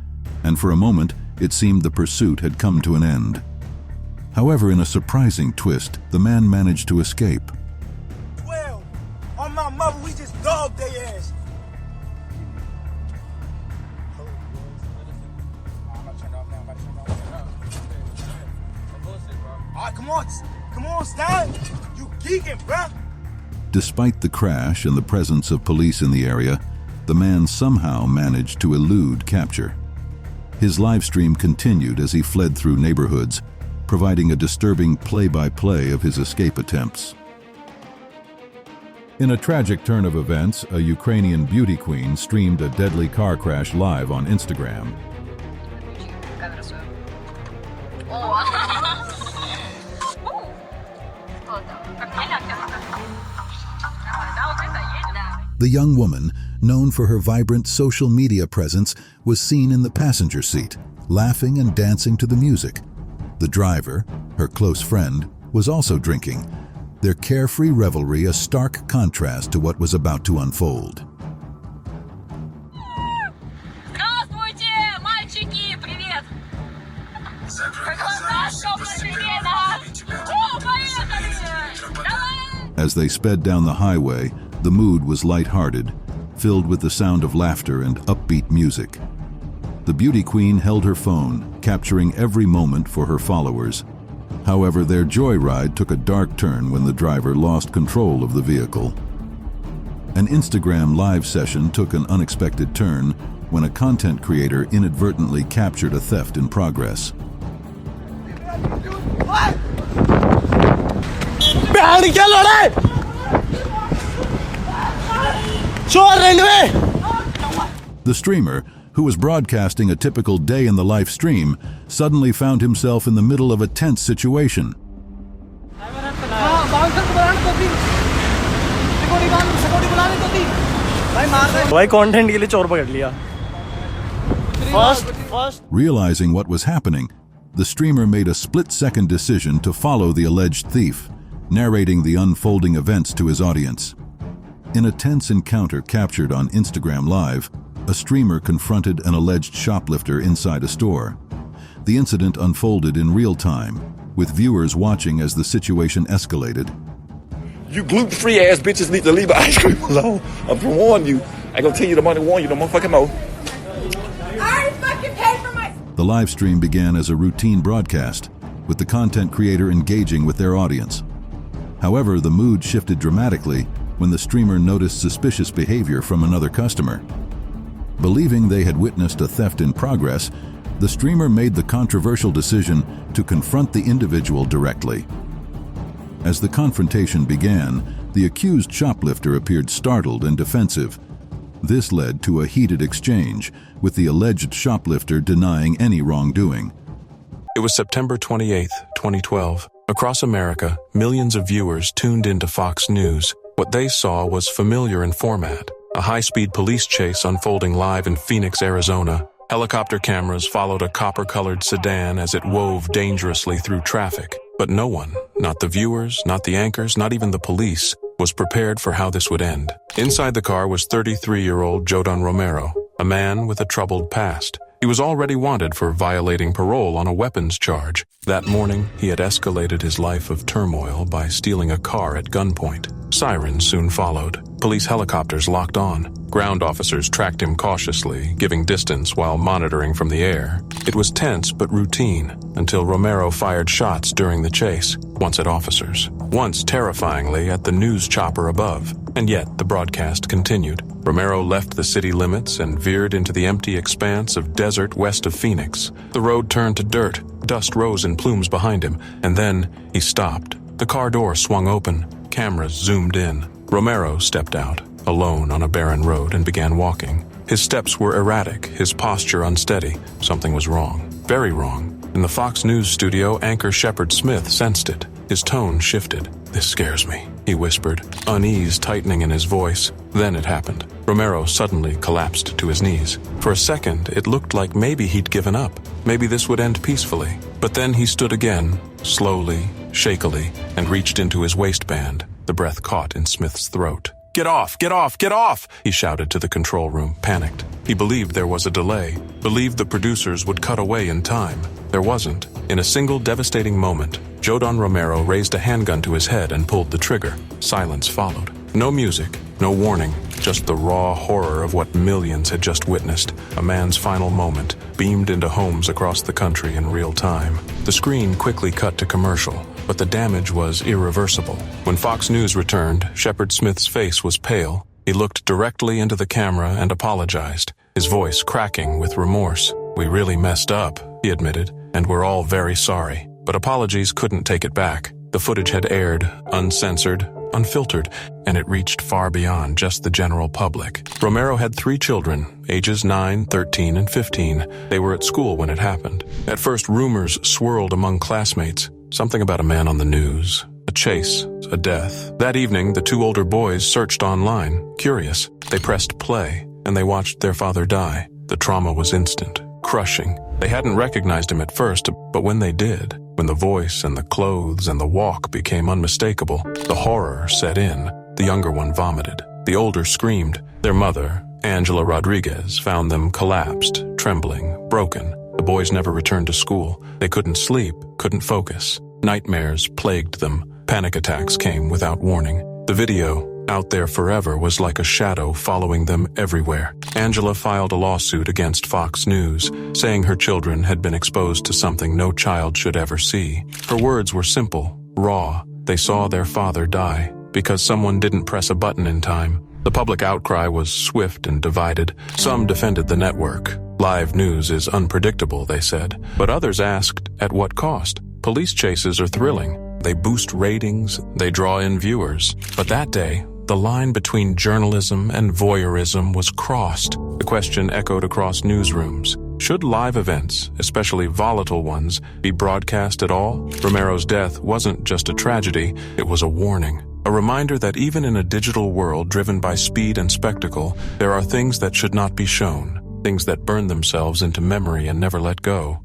and for a moment, it seemed the pursuit had come to an end. However, in a surprising twist, the man managed to escape. 12. On my mother, we just dogged their ass. Come on, stand. You geeking, bruh. Despite the crash and the presence of police in the area, the man somehow managed to elude capture. His live stream continued as he fled through neighborhoods, providing a disturbing play-by-play of his escape attempts. In a tragic turn of events, a Ukrainian beauty queen streamed a deadly car crash live on Instagram. The young woman, known for her vibrant social media presence, was seen in the passenger seat, laughing and dancing to the music. The driver, her close friend, was also drinking, their carefree revelry a stark contrast to what was about to unfold. As they sped down the highway, the mood was lighthearted, filled with the sound of laughter and upbeat music. The beauty queen held her phone, capturing every moment for her followers. However, their joyride took a dark turn when the driver lost control of the vehicle. An Instagram live session took an unexpected turn when a content creator inadvertently captured a theft in progress. The streamer, who was broadcasting a typical day in the live stream, suddenly found himself in the middle of a tense situation. Realizing what was happening, the streamer made a split-second decision to follow the alleged thief, narrating the unfolding events to his audience. In a tense encounter captured on Instagram Live, a streamer confronted an alleged shoplifter inside a store. The incident unfolded in real time, with viewers watching as the situation escalated. You gluten-free ass bitches need to leave the ice cream alone. I'm gonna warn you. I gonna tell you the money warn you no motherfucking more. I already fucking paid for my... The live stream began as a routine broadcast, with the content creator engaging with their audience. However, the mood shifted dramatically when the streamer noticed suspicious behavior from another customer. Believing they had witnessed a theft in progress, the streamer made the controversial decision to confront the individual directly. As the confrontation began, the accused shoplifter appeared startled and defensive. This led to a heated exchange, with the alleged shoplifter denying any wrongdoing. It was September 28, 2012. Across America, millions of viewers tuned into Fox News. What they saw was familiar in format. A high-speed police chase unfolding live in Phoenix, Arizona. Helicopter cameras followed a copper-colored sedan as it wove dangerously through traffic. But no one, not the viewers, not the anchors, not even the police, was prepared for how this would end. Inside the car was 33-year-old Jodon Romero, a man with a troubled past. He was already wanted for violating parole on a weapons charge. That morning, he had escalated his life of turmoil by stealing a car at gunpoint. Sirens soon followed. Police helicopters locked on. Ground officers tracked him cautiously, giving distance while monitoring from the air. It was tense but routine until Romero fired shots during the chase, once at officers, once terrifyingly at the news chopper above. And yet the broadcast continued. Romero left the city limits and veered into the empty expanse of desert west of Phoenix. The road turned to dirt. Dust rose in plumes behind him, and then he stopped. The car door swung open. Cameras zoomed in. Romero stepped out, alone on a barren road, and began walking. His steps were erratic, his posture unsteady. Something was wrong, very wrong. In the Fox News studio, anchor Shepard Smith sensed it. His tone shifted. "This scares me," he whispered, unease tightening in his voice. Then it happened. Romero suddenly collapsed to his knees. For a second, it looked like maybe he'd given up. Maybe this would end peacefully. But then he stood again, slowly, shakily, and reached into his waistband. The breath caught in Smith's throat. "Get off! Get off! Get off!" he shouted to the control room, panicked. He believed there was a delay, believed the producers would cut away in time. There wasn't. In a single devastating moment, Jodon Romero raised a handgun to his head and pulled the trigger. Silence followed. No music, no warning, just the raw horror of what millions had just witnessed. A man's final moment beamed into homes across the country in real time. The screen quickly cut to commercial. but the damage was irreversible. When Fox News returned, Shepard Smith's face was pale. He looked directly into the camera and apologized, his voice cracking with remorse. "We really messed up," he admitted, "and we're all very sorry." But apologies couldn't take it back. The footage had aired, uncensored, unfiltered, and it reached far beyond just the general public. Romero had 3 children, ages 9, 13, and 15. They were at school when it happened. At first, rumors swirled among classmates. Something about a man on the news, a chase, a death. That evening, the 2 older boys searched online, curious. They pressed play, and they watched their father die. The trauma was instant, crushing. They hadn't recognized him at first, but when they did, when the voice and the clothes and the walk became unmistakable, the horror set in. The younger one vomited. The older screamed. Their mother, Angela Rodriguez, found them collapsed, trembling, broken. The boys never returned to school. They couldn't sleep, couldn't focus. Nightmares plagued them. Panic attacks came without warning. The video, out there forever, was like a shadow following them everywhere. Angela filed a lawsuit against Fox News, saying her children had been exposed to something no child should ever see. Her words were simple, raw. They saw their father die because someone didn't press a button in time. The public outcry was swift and divided. Some defended the network. Live news is unpredictable, they said. But others asked, at what cost? Police chases are thrilling. They boost ratings, they draw in viewers. But that day, the line between journalism and voyeurism was crossed. The question echoed across newsrooms. Should live events, especially volatile ones, be broadcast at all? Romero's death wasn't just a tragedy, it was a warning. A reminder that even in a digital world driven by speed and spectacle, there are things that should not be shown, things that burn themselves into memory and never let go.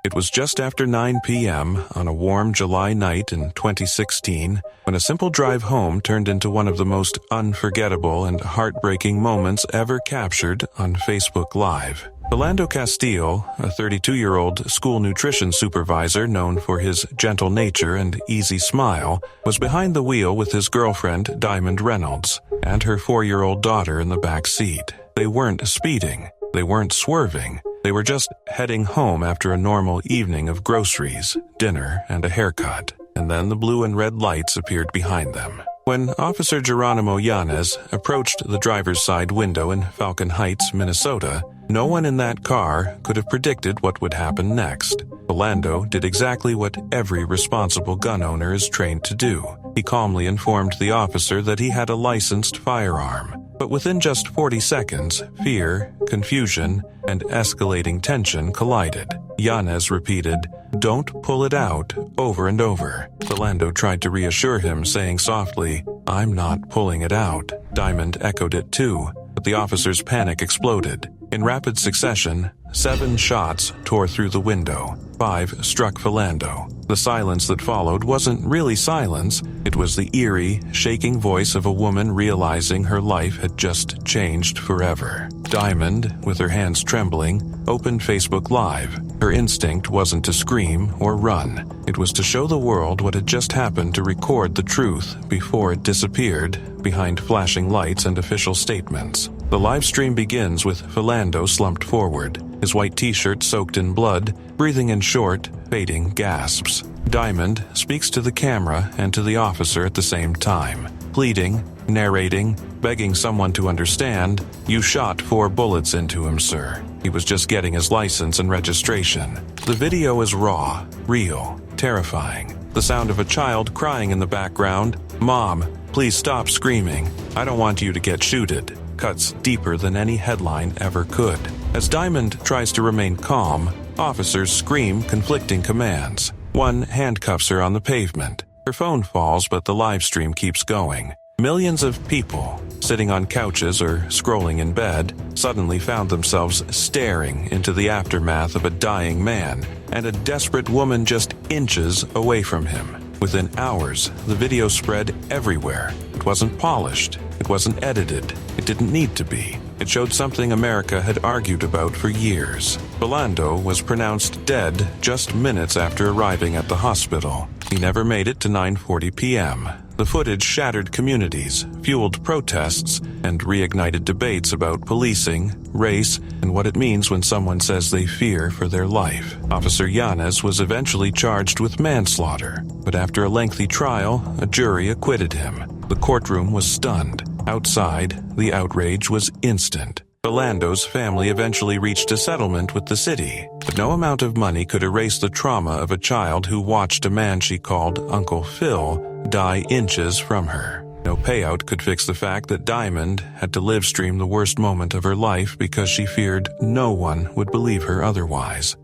It was just after 9 p.m. on a warm July night in 2016 when a simple drive home turned into one of the most unforgettable and heartbreaking moments ever captured on Facebook Live. Philando Castile, a 32-year-old school nutrition supervisor known for his gentle nature and easy smile, was behind the wheel with his girlfriend, Diamond Reynolds, and her 4-year-old daughter in the back seat. They weren't speeding. They weren't swerving. They were just heading home after a normal evening of groceries, dinner, and a haircut. And then the blue and red lights appeared behind them. When Officer Geronimo Yanez approached the driver's side window in Falcon Heights, Minnesota, no one in that car could have predicted what would happen next. Philando did exactly what every responsible gun owner is trained to do. He calmly informed the officer that he had a licensed firearm. But within just 40 seconds, fear, confusion, and escalating tension collided. Yanez repeated, "Don't pull it out," over and over. Philando tried to reassure him, saying softly, "I'm not pulling it out." Diamond echoed it too, but the officer's panic exploded. In rapid succession, 7 shots tore through the window. 5 struck Philando. The silence that followed wasn't really silence. It was the eerie, shaking voice of a woman realizing her life had just changed forever. Diamond, with her hands trembling, opened Facebook Live. Her instinct wasn't to scream or run. It was to show the world what had just happened, to record the truth before it disappeared behind flashing lights and official statements. The live stream begins with Philando slumped forward, his white t-shirt soaked in blood, breathing in short, fading gasps. Diamond speaks to the camera and to the officer at the same time, pleading, narrating, begging someone to understand. "You shot 4 bullets into him, sir. He was just getting his license and registration." The video is raw, real, terrifying. The sound of a child crying in the background. "Mom, please stop screaming. I don't want you to get shooted," cuts deeper than any headline ever could. As Diamond tries to remain calm, officers scream conflicting commands. One handcuffs her on the pavement. Her phone falls, but the live stream keeps going. Millions of people, sitting on couches or scrolling in bed, suddenly found themselves staring into the aftermath of a dying man and a desperate woman just inches away from him. Within hours, the video spread everywhere. It wasn't polished. It wasn't edited. It didn't need to be. It showed something America had argued about for years. Philando was pronounced dead just minutes after arriving at the hospital. He never made it to 9:40 p.m. The footage shattered communities, fueled protests, and reignited debates about policing, race, and what it means when someone says they fear for their life. Officer Yanez was eventually charged with manslaughter, but after a lengthy trial, a jury acquitted him. The courtroom was stunned. Outside, the outrage was instant. Philando's family eventually reached a settlement with the city, but no amount of money could erase the trauma of a child who watched a man she called Uncle Phil die inches from her. No payout could fix the fact that Diamond had to live stream the worst moment of her life because she feared no one would believe her otherwise.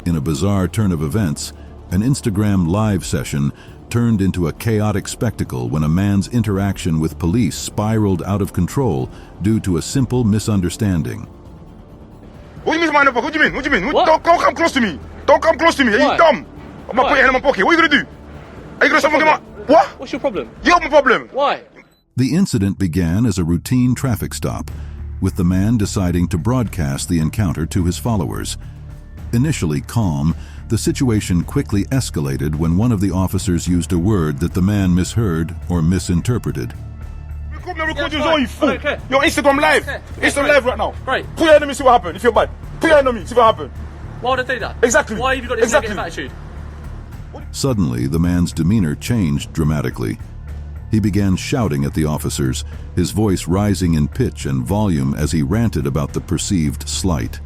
In a bizarre turn of events, an Instagram live session turned into a chaotic spectacle when a man's interaction with police spiraled out of control due to a simple misunderstanding. What do you mean, man? What do you mean? What do you mean? Don't come close to me. Don't come close to me. Are you dumb? I'm gonna put your hand in my pocket. What are you gonna do? Are you gonna stop my... What? What's your problem? You have my problem. Why? The incident began as a routine traffic stop, with the man deciding to broadcast the encounter to his followers. Initially calm, the situation quickly escalated when one of the officers used a word that the man misheard or misinterpreted. Record you on, you fool. Okay. You're Instagram live. Instagram live right now. Right. Put your hand on me, see what happened. If you're bad, put your hand on me, see what happened. Why would I do that? Exactly. Why have you got this negative attitude? Suddenly, the man's demeanor changed dramatically. He began shouting at the officers, his voice rising in pitch and volume as he ranted about the perceived slight.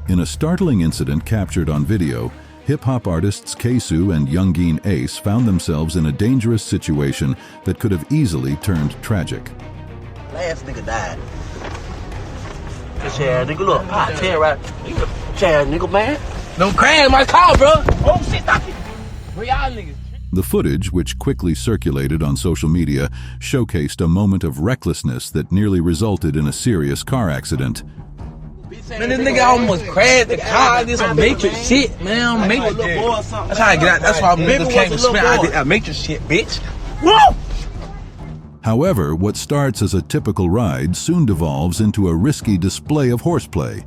In a startling incident captured on video, hip-hop artists Casa and Youngeen Ace found themselves in a dangerous situation that could have easily turned tragic. Last nigga died. Chad, nigga, look, I tell you right, Chad, nigga, man. Don't crash my car, bro. Oh, shit, stop it. Where y'all niggas? The footage, which quickly circulated on social media, showcased a moment of recklessness that nearly resulted in a serious car accident. Man, this nigga almost crashed the car. This some Matrix shit, man. Matrix. That's how I get out. That's why I came to spend. I did that Matrix shit, bitch. Woo! However, what starts as a typical ride soon devolves into a risky display of horseplay.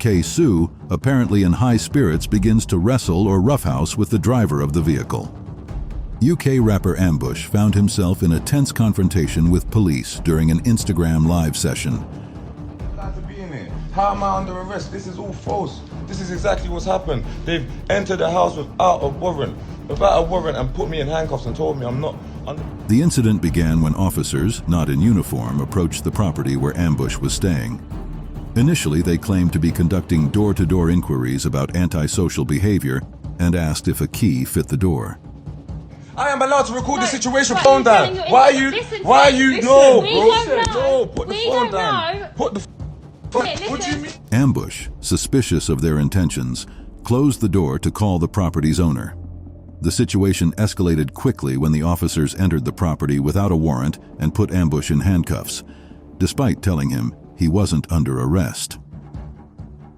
Casa, apparently in high spirits, begins to wrestle or roughhouse with the driver of the vehicle. UK rapper Ambush found himself in a tense confrontation with police during an Instagram live session. How am I under arrest? This is all false. This is exactly what's happened. They've entered the house without a warrant, and put me in handcuffs and told me I'm not under... The incident began when officers, not in uniform, approached the property where Ambush was staying. Initially, they claimed to be conducting door-to-door inquiries about antisocial behavior and asked if a key fit the door. I am allowed to record the situation. Phone down. Why are you? No, bro. No, put the phone down. Put the... What do you mean? Ambush, suspicious of their intentions, closed the door to call the property's owner. The situation escalated quickly when the officers entered the property without a warrant and put Ambush in handcuffs, despite telling him he wasn't under arrest.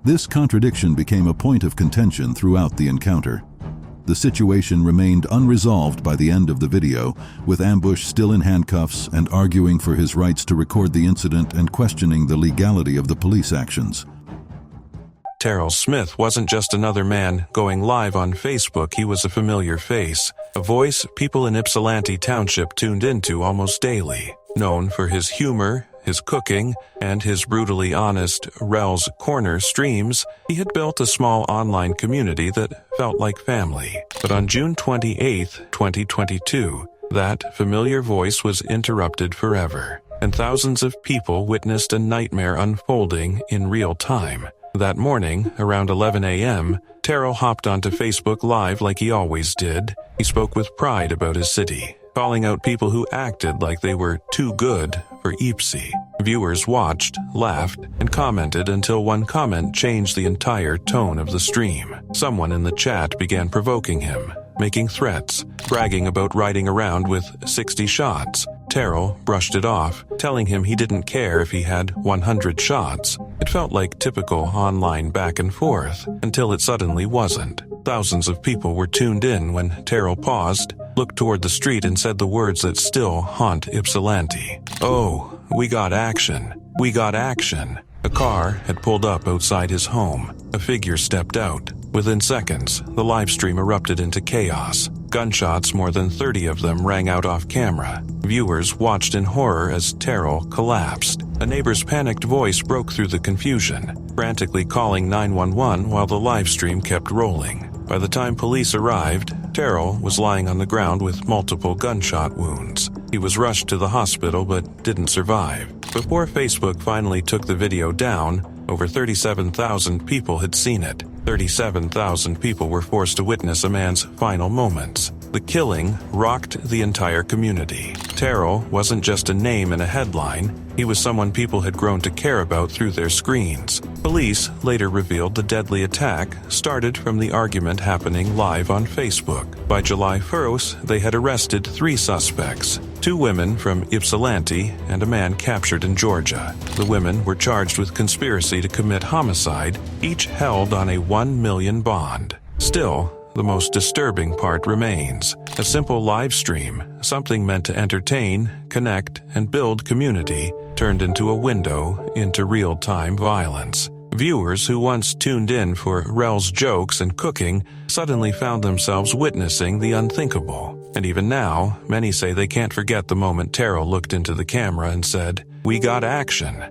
This contradiction became a point of contention throughout the encounter. The situation remained unresolved by the end of the video, with Ambush still in handcuffs and arguing for his rights to record the incident and questioning the legality of the police actions. Terrell Smith wasn't just another man going live on Facebook, he was a familiar face, a voice people in Ypsilanti Township tuned into almost daily. Known for his humor, his cooking, and his brutally honest Rel's Corner streams, he had built a small online community that felt like family. But on June 28, 2022, that familiar voice was interrupted forever, and thousands of people witnessed a nightmare unfolding in real time. That morning, around 11 a.m., Terrell hopped onto Facebook Live like he always did. He spoke with pride about his city, calling out people who acted like they were too good for Ypsi. Viewers watched, laughed, and commented until one comment changed the entire tone of the stream. Someone in the chat began provoking him, making threats, bragging about riding around with 60 shots. Terrell brushed it off, telling him he didn't care if he had 100 shots. It felt like typical online back and forth, until it suddenly wasn't. Thousands of people were tuned in when Terrell paused, looked toward the street and said the words that still haunt Ypsilanti. "Oh, we got action." "We got action." A car had pulled up outside his home. A figure stepped out. Within seconds, the live stream erupted into chaos. Gunshots, more than 30 of them, rang out off camera. Viewers watched in horror as Terrell collapsed. A neighbor's panicked voice broke through the confusion, frantically calling 911 while the live stream kept rolling. By the time police arrived, Terrell was lying on the ground with multiple gunshot wounds. He was rushed to the hospital but didn't survive. Before Facebook finally took the video down, over 37,000 people had seen it. 37,000 people were forced to witness a man's final moments. The killing rocked the entire community. Terrell wasn't just a name in a headline. He was someone people had grown to care about through their screens. Police later revealed the deadly attack started from the argument happening live on Facebook. By July 1st, they had arrested 3 suspects, 2 women from Ypsilanti and a man captured in Georgia. The women were charged with conspiracy to commit homicide, each held on a $1 million bond. Still, the most disturbing part remains. A simple live stream, something meant to entertain, connect, and build community, turned into a window into real-time violence. Viewers who once tuned in for Rel's jokes and cooking suddenly found themselves witnessing the unthinkable. And even now, many say they can't forget the moment Terrell looked into the camera and said, "We got action."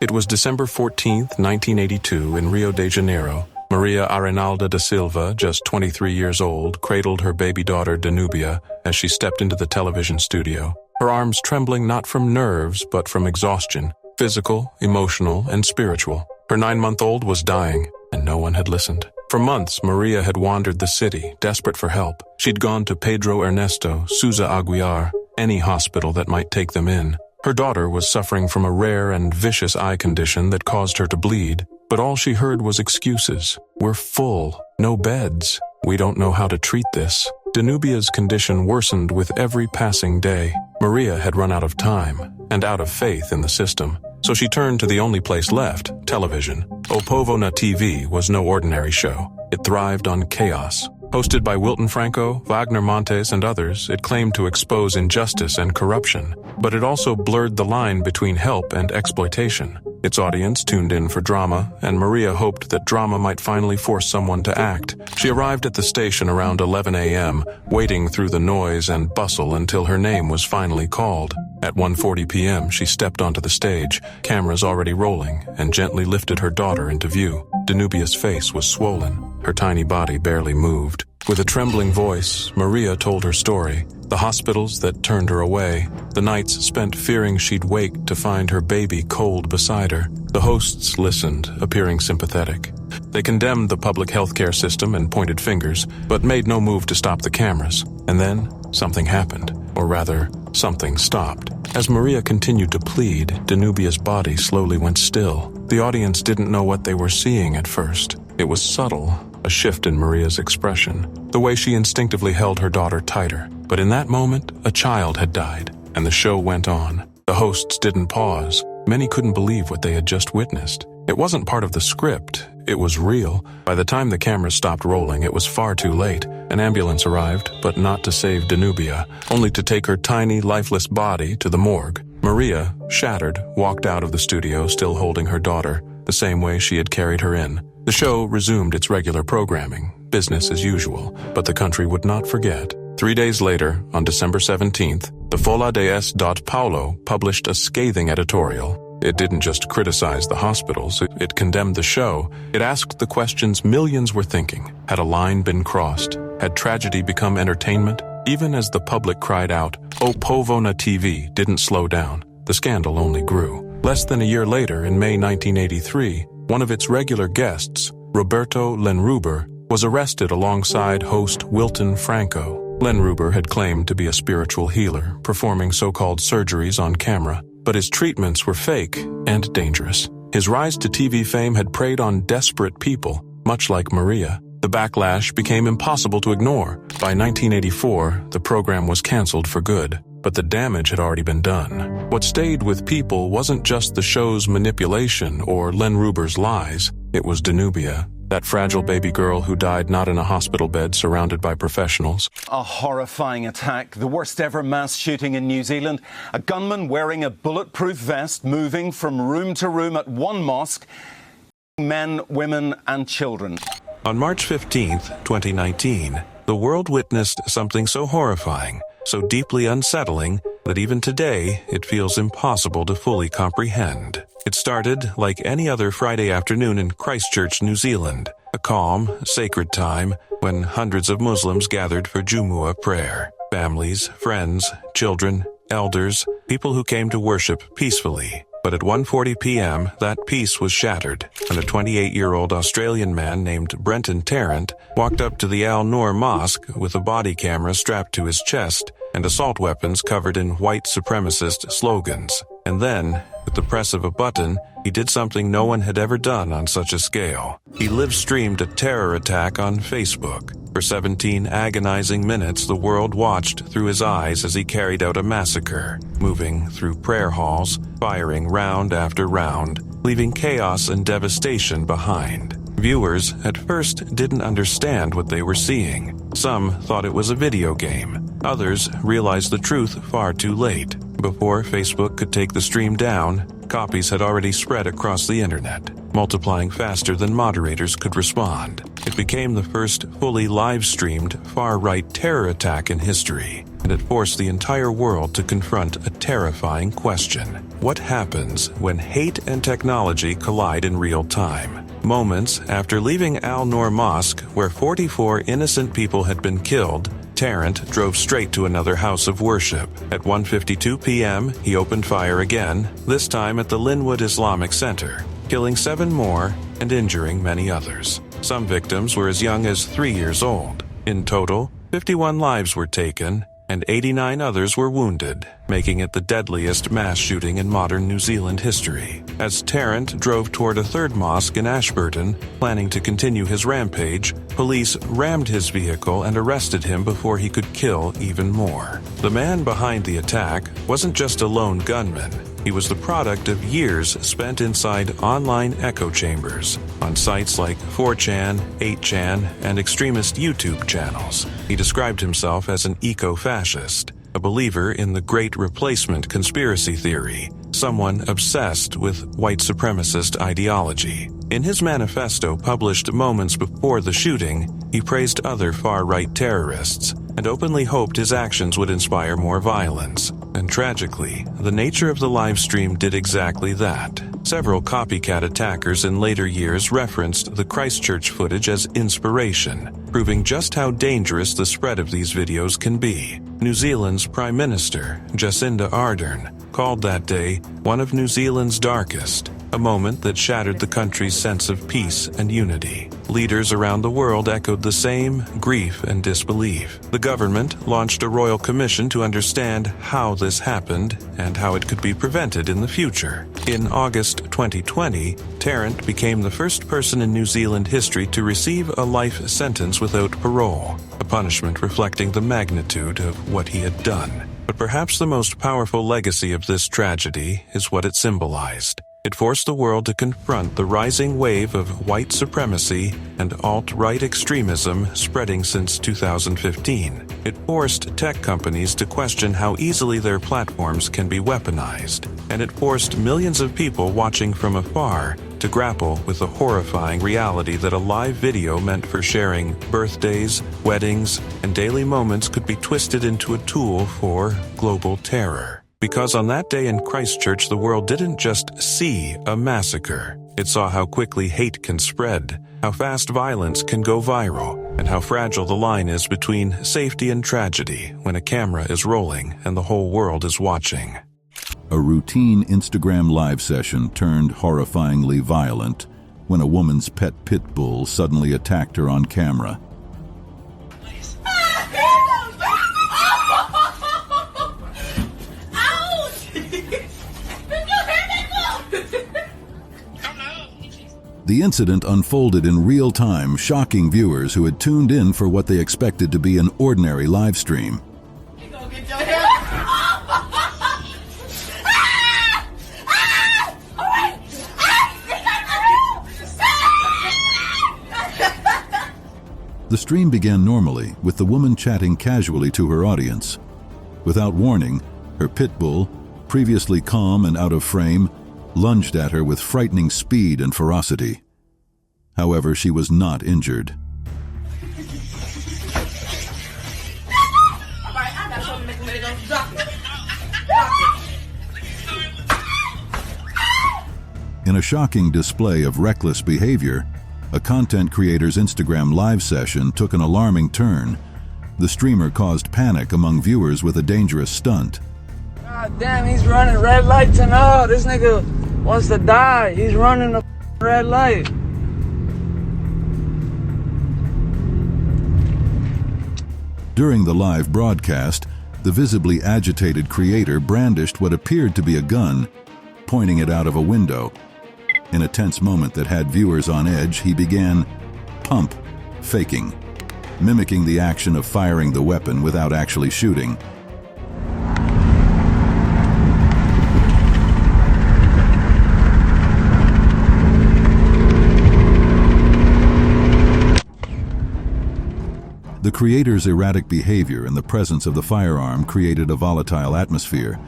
It was December 14th, 1982 in Rio de Janeiro. Maria Arenalda da Silva, just 23 years old, cradled her baby daughter Danubia as she stepped into the television studio, her arms trembling not from nerves but from exhaustion, physical, emotional, and spiritual. Her 9-month-old was dying, and no one had listened. For months, Maria had wandered the city, desperate for help. She'd gone to Pedro Ernesto, Souza Aguiar, any hospital that might take them in. Her daughter was suffering from a rare and vicious eye condition that caused her to bleed, but all she heard was excuses. "We're full. No beds. We don't know how to treat this." Danubia's condition worsened with every passing day. Maria had run out of time and out of faith in the system, so she turned to the only place left, television. O Povo na TV was no ordinary show. It thrived on chaos. Hosted by Wilton Franco, Wagner Montes, and others, it claimed to expose injustice and corruption, but it also blurred the line between help and exploitation. Its audience tuned in for drama, and Maria hoped that drama might finally force someone to act. She arrived at the station around 11 a.m., waiting through the noise and bustle until her name was finally called. At 1:40 p.m., she stepped onto the stage, cameras already rolling, and gently lifted her daughter into view. Danubia's face was swollen. Her tiny body barely moved. With a trembling voice, Maria told her story. The hospitals that turned her away. The nights spent fearing she'd wake to find her baby cold beside her. The hosts listened, appearing sympathetic. They condemned the public healthcare system and pointed fingers, but made no move to stop the cameras. And then, something happened. Or rather, something stopped. As Maria continued to plead, Danubia's body slowly went still. The audience didn't know what they were seeing at first. It was subtle, a shift in Maria's expression, the way she instinctively held her daughter tighter. But in that moment, a child had died, and the show went on. The hosts didn't pause. Many couldn't believe what they had just witnessed. It wasn't part of the script. It was real. By the time the cameras stopped rolling, it was far too late. An ambulance arrived, but not to save Danubia, only to take her tiny, lifeless body to the morgue. Maria, shattered, walked out of the studio still holding her daughter, the same way she had carried her in. The show resumed its regular programming, business as usual, but the country would not forget. 3 days later, on December 17th, the Folha de S. Paulo published a scathing editorial. It didn't just criticize the hospitals, it condemned the show. It asked the questions millions were thinking. Had a line been crossed? Had tragedy become entertainment? Even as the public cried out, "O Povo na TV," didn't slow down. The scandal only grew. Less than a year later, in May 1983, one of its regular guests, Roberto Lenruber, was arrested alongside host Wilton Franco. Lenruber had claimed to be a spiritual healer, performing so-called surgeries on camera, but his treatments were fake and dangerous. His rise to TV fame had preyed on desperate people, much like Maria. The backlash became impossible to ignore. By 1984, the program was canceled for good, but the damage had already been done. What stayed with people wasn't just the show's manipulation or Lenruber's lies. It was Danubia, That fragile baby girl who died not in a hospital bed surrounded by professionals. A horrifying attack, the worst ever mass shooting in New Zealand. A gunman wearing a bulletproof vest moving from room to room at one mosque. Men, women and children. On March 15th, 2019, the world witnessed something so horrifying, so deeply unsettling, that even today it feels impossible to fully comprehend. It started like any other Friday afternoon in Christchurch, New Zealand, a calm, sacred time when hundreds of Muslims gathered for Jumu'ah prayer. Families, friends, children, elders, people who came to worship peacefully. But at 1:40 p.m., that peace was shattered when a 28-year-old Australian man named Brenton Tarrant walked up to the Al Noor Mosque with a body camera strapped to his chest and assault weapons covered in white supremacist slogans. And then, with the press of a button, he did something no one had ever done on such a scale. He live-streamed a terror attack on Facebook. For 17 agonizing minutes, the world watched through his eyes as he carried out a massacre, moving through prayer halls, firing round after round, leaving chaos and devastation behind. Viewers at first didn't understand what they were seeing. Some thought it was a video game. Others realized the truth far too late. Before Facebook could take the stream down, copies had already spread across the internet, multiplying faster than moderators could respond. It became the first fully live-streamed far-right terror attack in history, and it forced the entire world to confront a terrifying question. What happens when hate and technology collide in real time? Moments after leaving Al Noor Mosque, where 44 innocent people had been killed, Tarrant drove straight to another house of worship. At 1:52 p.m., he opened fire again, this time at the Linwood Islamic Center, killing 7 more and injuring many others. Some victims were as young as 3 years old. In total, 51 lives were taken, and 89 others were wounded, making it the deadliest mass shooting in modern New Zealand history. As Tarrant drove toward a third mosque in Ashburton, planning to continue his rampage, police rammed his vehicle and arrested him before he could kill even more. The man behind the attack wasn't just a lone gunman. He was the product of years spent inside online echo chambers on sites like 4chan, 8chan, and extremist YouTube channels. He described himself as an eco-fascist, a believer in the Great Replacement conspiracy theory, someone obsessed with white supremacist ideology. In his manifesto published moments before the shooting, he praised other far-right terrorists and openly hoped his actions would inspire more violence. And tragically, the nature of the live stream did exactly that. Several copycat attackers in later years referenced the Christchurch footage as inspiration, proving just how dangerous the spread of these videos can be. New Zealand's Prime Minister, Jacinda Ardern, called that day one of New Zealand's darkest, a moment that shattered the country's sense of peace and unity. Leaders around the world echoed the same grief and disbelief. The government launched a royal commission to understand how this happened and how it could be prevented in the future. In August 2020, Tarrant became the first person in New Zealand history to receive a life sentence without parole, a punishment reflecting the magnitude of what he had done. But perhaps the most powerful legacy of this tragedy is what it symbolized. It forced the world to confront the rising wave of white supremacy and alt-right extremism spreading since 2015. It forced tech companies to question how easily their platforms can be weaponized. And it forced millions of people watching from afar to grapple with the horrifying reality that a live video meant for sharing birthdays, weddings, and daily moments could be twisted into a tool for global terror. Because on that day in Christchurch, the world didn't just see a massacre. It saw how quickly hate can spread, how fast violence can go viral, and how fragile the line is between safety and tragedy when a camera is rolling and the whole world is watching. A routine Instagram live session turned horrifyingly violent when a woman's pet pit bull suddenly attacked her on camera. The incident unfolded in real time, shocking viewers who had tuned in for what they expected to be an ordinary live stream. The stream began normally, with the woman chatting casually to her audience. Without warning, her pit bull, previously calm and out of frame, lunged at her with frightening speed and ferocity. However, she was not injured. In a shocking display of reckless behavior, a content creator's Instagram live session took an alarming turn. The streamer caused panic among viewers with a dangerous stunt. God damn, he's running red lights and all. This nigga wants to die. He's running a red light. During the live broadcast, the visibly agitated creator brandished what appeared to be a gun, pointing it out of a window. In a tense moment that had viewers on edge, he began pump faking, mimicking the action of firing the weapon without actually shooting. The creator's erratic behavior in the presence of the firearm created a volatile atmosphere,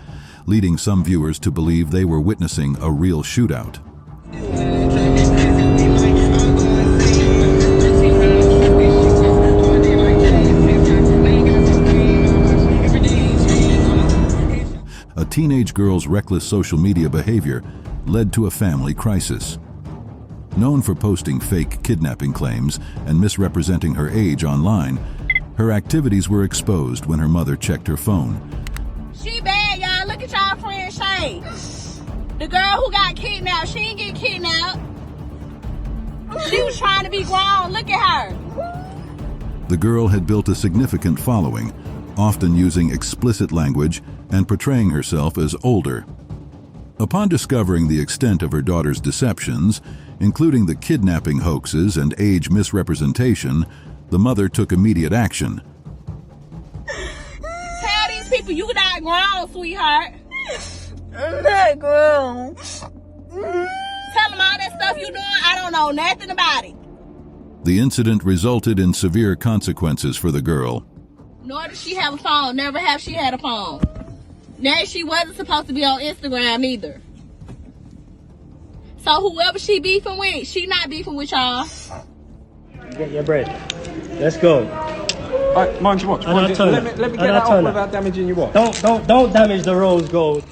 leading some viewers to believe they were witnessing a real shootout. A teenage girl's reckless social media behavior led to a family crisis. Known for posting fake kidnapping claims and misrepresenting her age online, her activities were exposed when her mother checked her phone. She bad, y'all. Look at y'all friend Shay. The girl who got kidnapped, she didn't get kidnapped. She was trying to be grown. Look at her. The girl had built a significant following, often using explicit language and portraying herself as older. Upon discovering the extent of her daughter's deceptions, including the kidnapping hoaxes and age misrepresentation, the mother took immediate action. Tell these people you not grown, sweetheart. I'm not grown. Tell them all that stuff you doing, I don't know nothing about it. The incident resulted in severe consequences for the girl. Nor does she have a phone. Never have she had a phone. Now she wasn't supposed to be on Instagram either. So whoever she beefing with, she not beefing with y'all. Get your bread. Let's go. Alright, mind your watch. Let me get that off without damaging your watch. Don't damage the rose gold.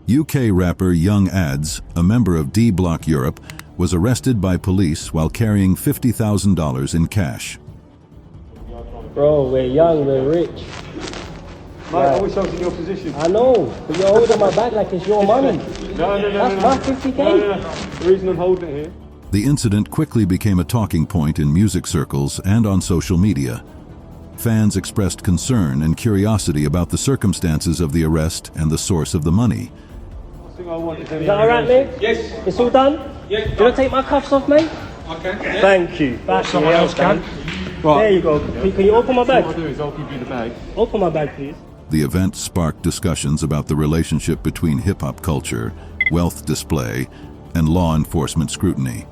UK rapper Young Ads, a member of D Block Europe, was arrested by police while carrying $50,000 in cash. Bro, we're young, we're rich. Mate, I wish I was in your position. I know, but you're holding my bag like it's your money. No. That's my 50K. No. The reason I'm holding it here. The incident quickly became a talking point in music circles and on social media. Fans expressed concern and curiosity about the circumstances of the arrest and the source of the money. Is that alright, mate? Yes. It's all done? Yeah. Do you want to take my cuffs off, mate? Okay. Yeah. Thank you. Someone else can. Right. There you go. Can you open my bag? What I'll do is I'll give you the bag. Open my bag, please. The event sparked discussions about the relationship between hip-hop culture, wealth display, and law enforcement scrutiny.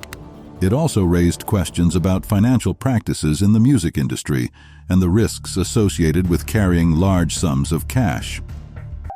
It also raised questions about financial practices in the music industry and the risks associated with carrying large sums of cash.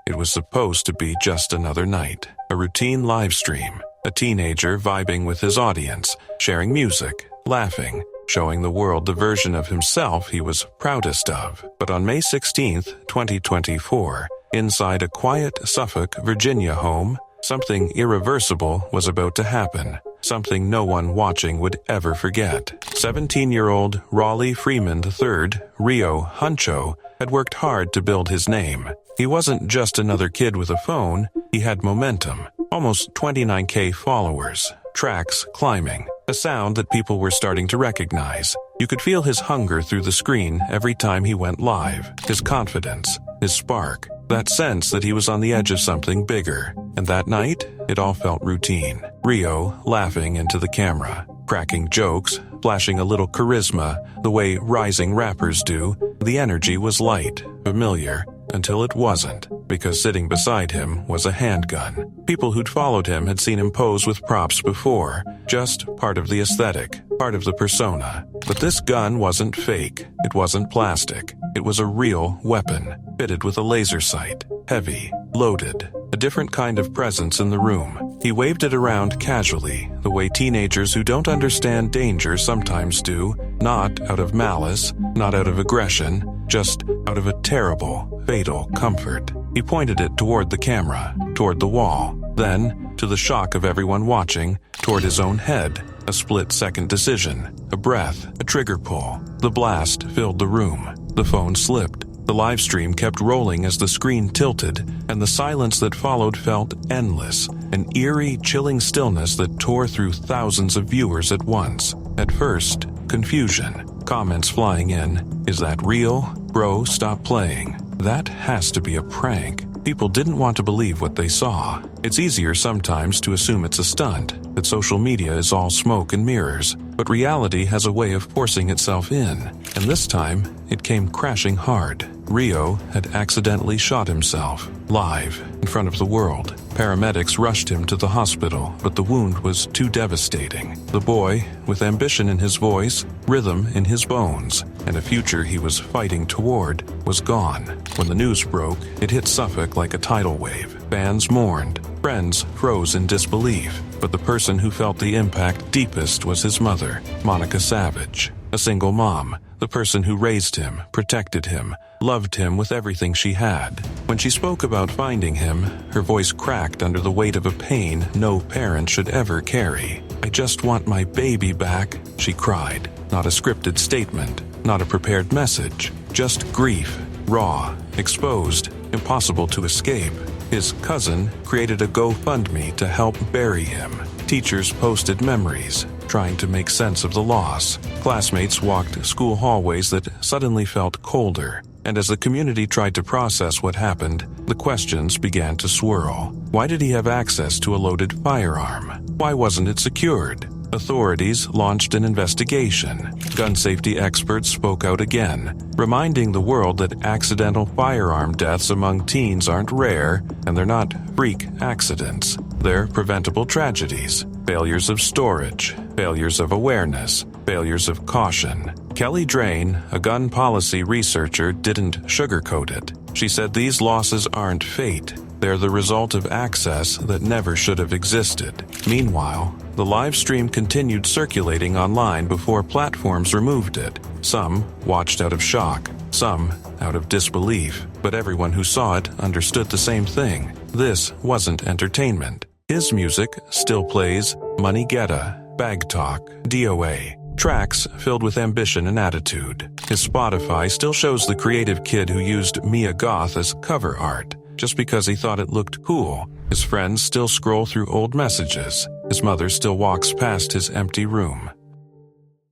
It was supposed to be just another night, a routine live stream, a teenager vibing with his audience, sharing music, laughing, showing the world the version of himself he was proudest of. But on May 16th, 2024, inside a quiet Suffolk, Virginia home, something irreversible was about to happen. Something no one watching would ever forget. 17-year-old Raleigh Freeman III, Rio Honcho, had worked hard to build his name. He wasn't just another kid with a phone, he had momentum. Almost 29K followers, tracks climbing, a sound that people were starting to recognize. You could feel his hunger through the screen every time he went live, his confidence, his spark, that sense that he was on the edge of something bigger. And that night, it all felt routine. Rio laughing into the camera, cracking jokes, flashing a little charisma, the way rising rappers do. The energy was light, familiar, until it wasn't, because sitting beside him was a handgun. People who'd followed him had seen him pose with props before, just part of the aesthetic. part of the persona. But this gun wasn't fake. It wasn't plastic. It was a real weapon, fitted with a laser sight, heavy, loaded, a different kind of presence in the room. He waved it around casually, the way teenagers who don't understand danger sometimes do, not out of malice, not out of aggression, just out of a terrible, fatal comfort. He pointed it toward the camera, toward the wall, then, to the shock of everyone watching, toward his own head. A split-second decision, a breath, a trigger pull. The blast filled the room. The phone slipped. The live stream kept rolling as the screen tilted, and the silence that followed felt endless, an eerie, chilling stillness that tore through thousands of viewers at once. At first, confusion. Comments flying in. Is that real? Bro, stop playing. That has to be a prank. People didn't want to believe what they saw. It's easier sometimes to assume it's a stunt, that social media is all smoke and mirrors, but reality has a way of forcing itself in, and this time, it came crashing hard. Rio had accidentally shot himself, live, in front of the world. Paramedics rushed him to the hospital, but the wound was too devastating. The boy, with ambition in his voice, rhythm in his bones, and a future he was fighting toward, was gone. When the news broke, it hit Suffolk like a tidal wave. Fans mourned. Friends froze in disbelief. But the person who felt the impact deepest was his mother, Monica Savage. A single mom, the person who raised him, protected him, loved him with everything she had. When she spoke about finding him, her voice cracked under the weight of a pain no parent should ever carry. "I just want my baby back," she cried. Not a scripted statement, not a prepared message, just grief, raw, exposed, impossible to escape. His cousin created a GoFundMe to help bury him. Teachers posted memories, trying to make sense of the loss. Classmates walked school hallways that suddenly felt colder. And as the community tried to process what happened, the questions began to swirl. Why did he have access to a loaded firearm? Why wasn't it secured? Authorities launched an investigation. Gun safety experts spoke out again, reminding the world that accidental firearm deaths among teens aren't rare, and they're not freak accidents. They're preventable tragedies. Failures of storage, failures of awareness, failures of caution. Kelly Drain, a gun policy researcher, didn't sugarcoat it. She said these losses aren't fate. They're the result of access that never should have existed. Meanwhile, the live stream continued circulating online before platforms removed it. Some watched out of shock, some out of disbelief, but everyone who saw it understood the same thing. This wasn't entertainment. His music still plays Money Getta, Bag Talk, DOA. Tracks filled with ambition and attitude. His Spotify still shows the creative kid who used Mia Goth as cover art, just because he thought it looked cool. His friends still scroll through old messages. His mother still walks past his empty room.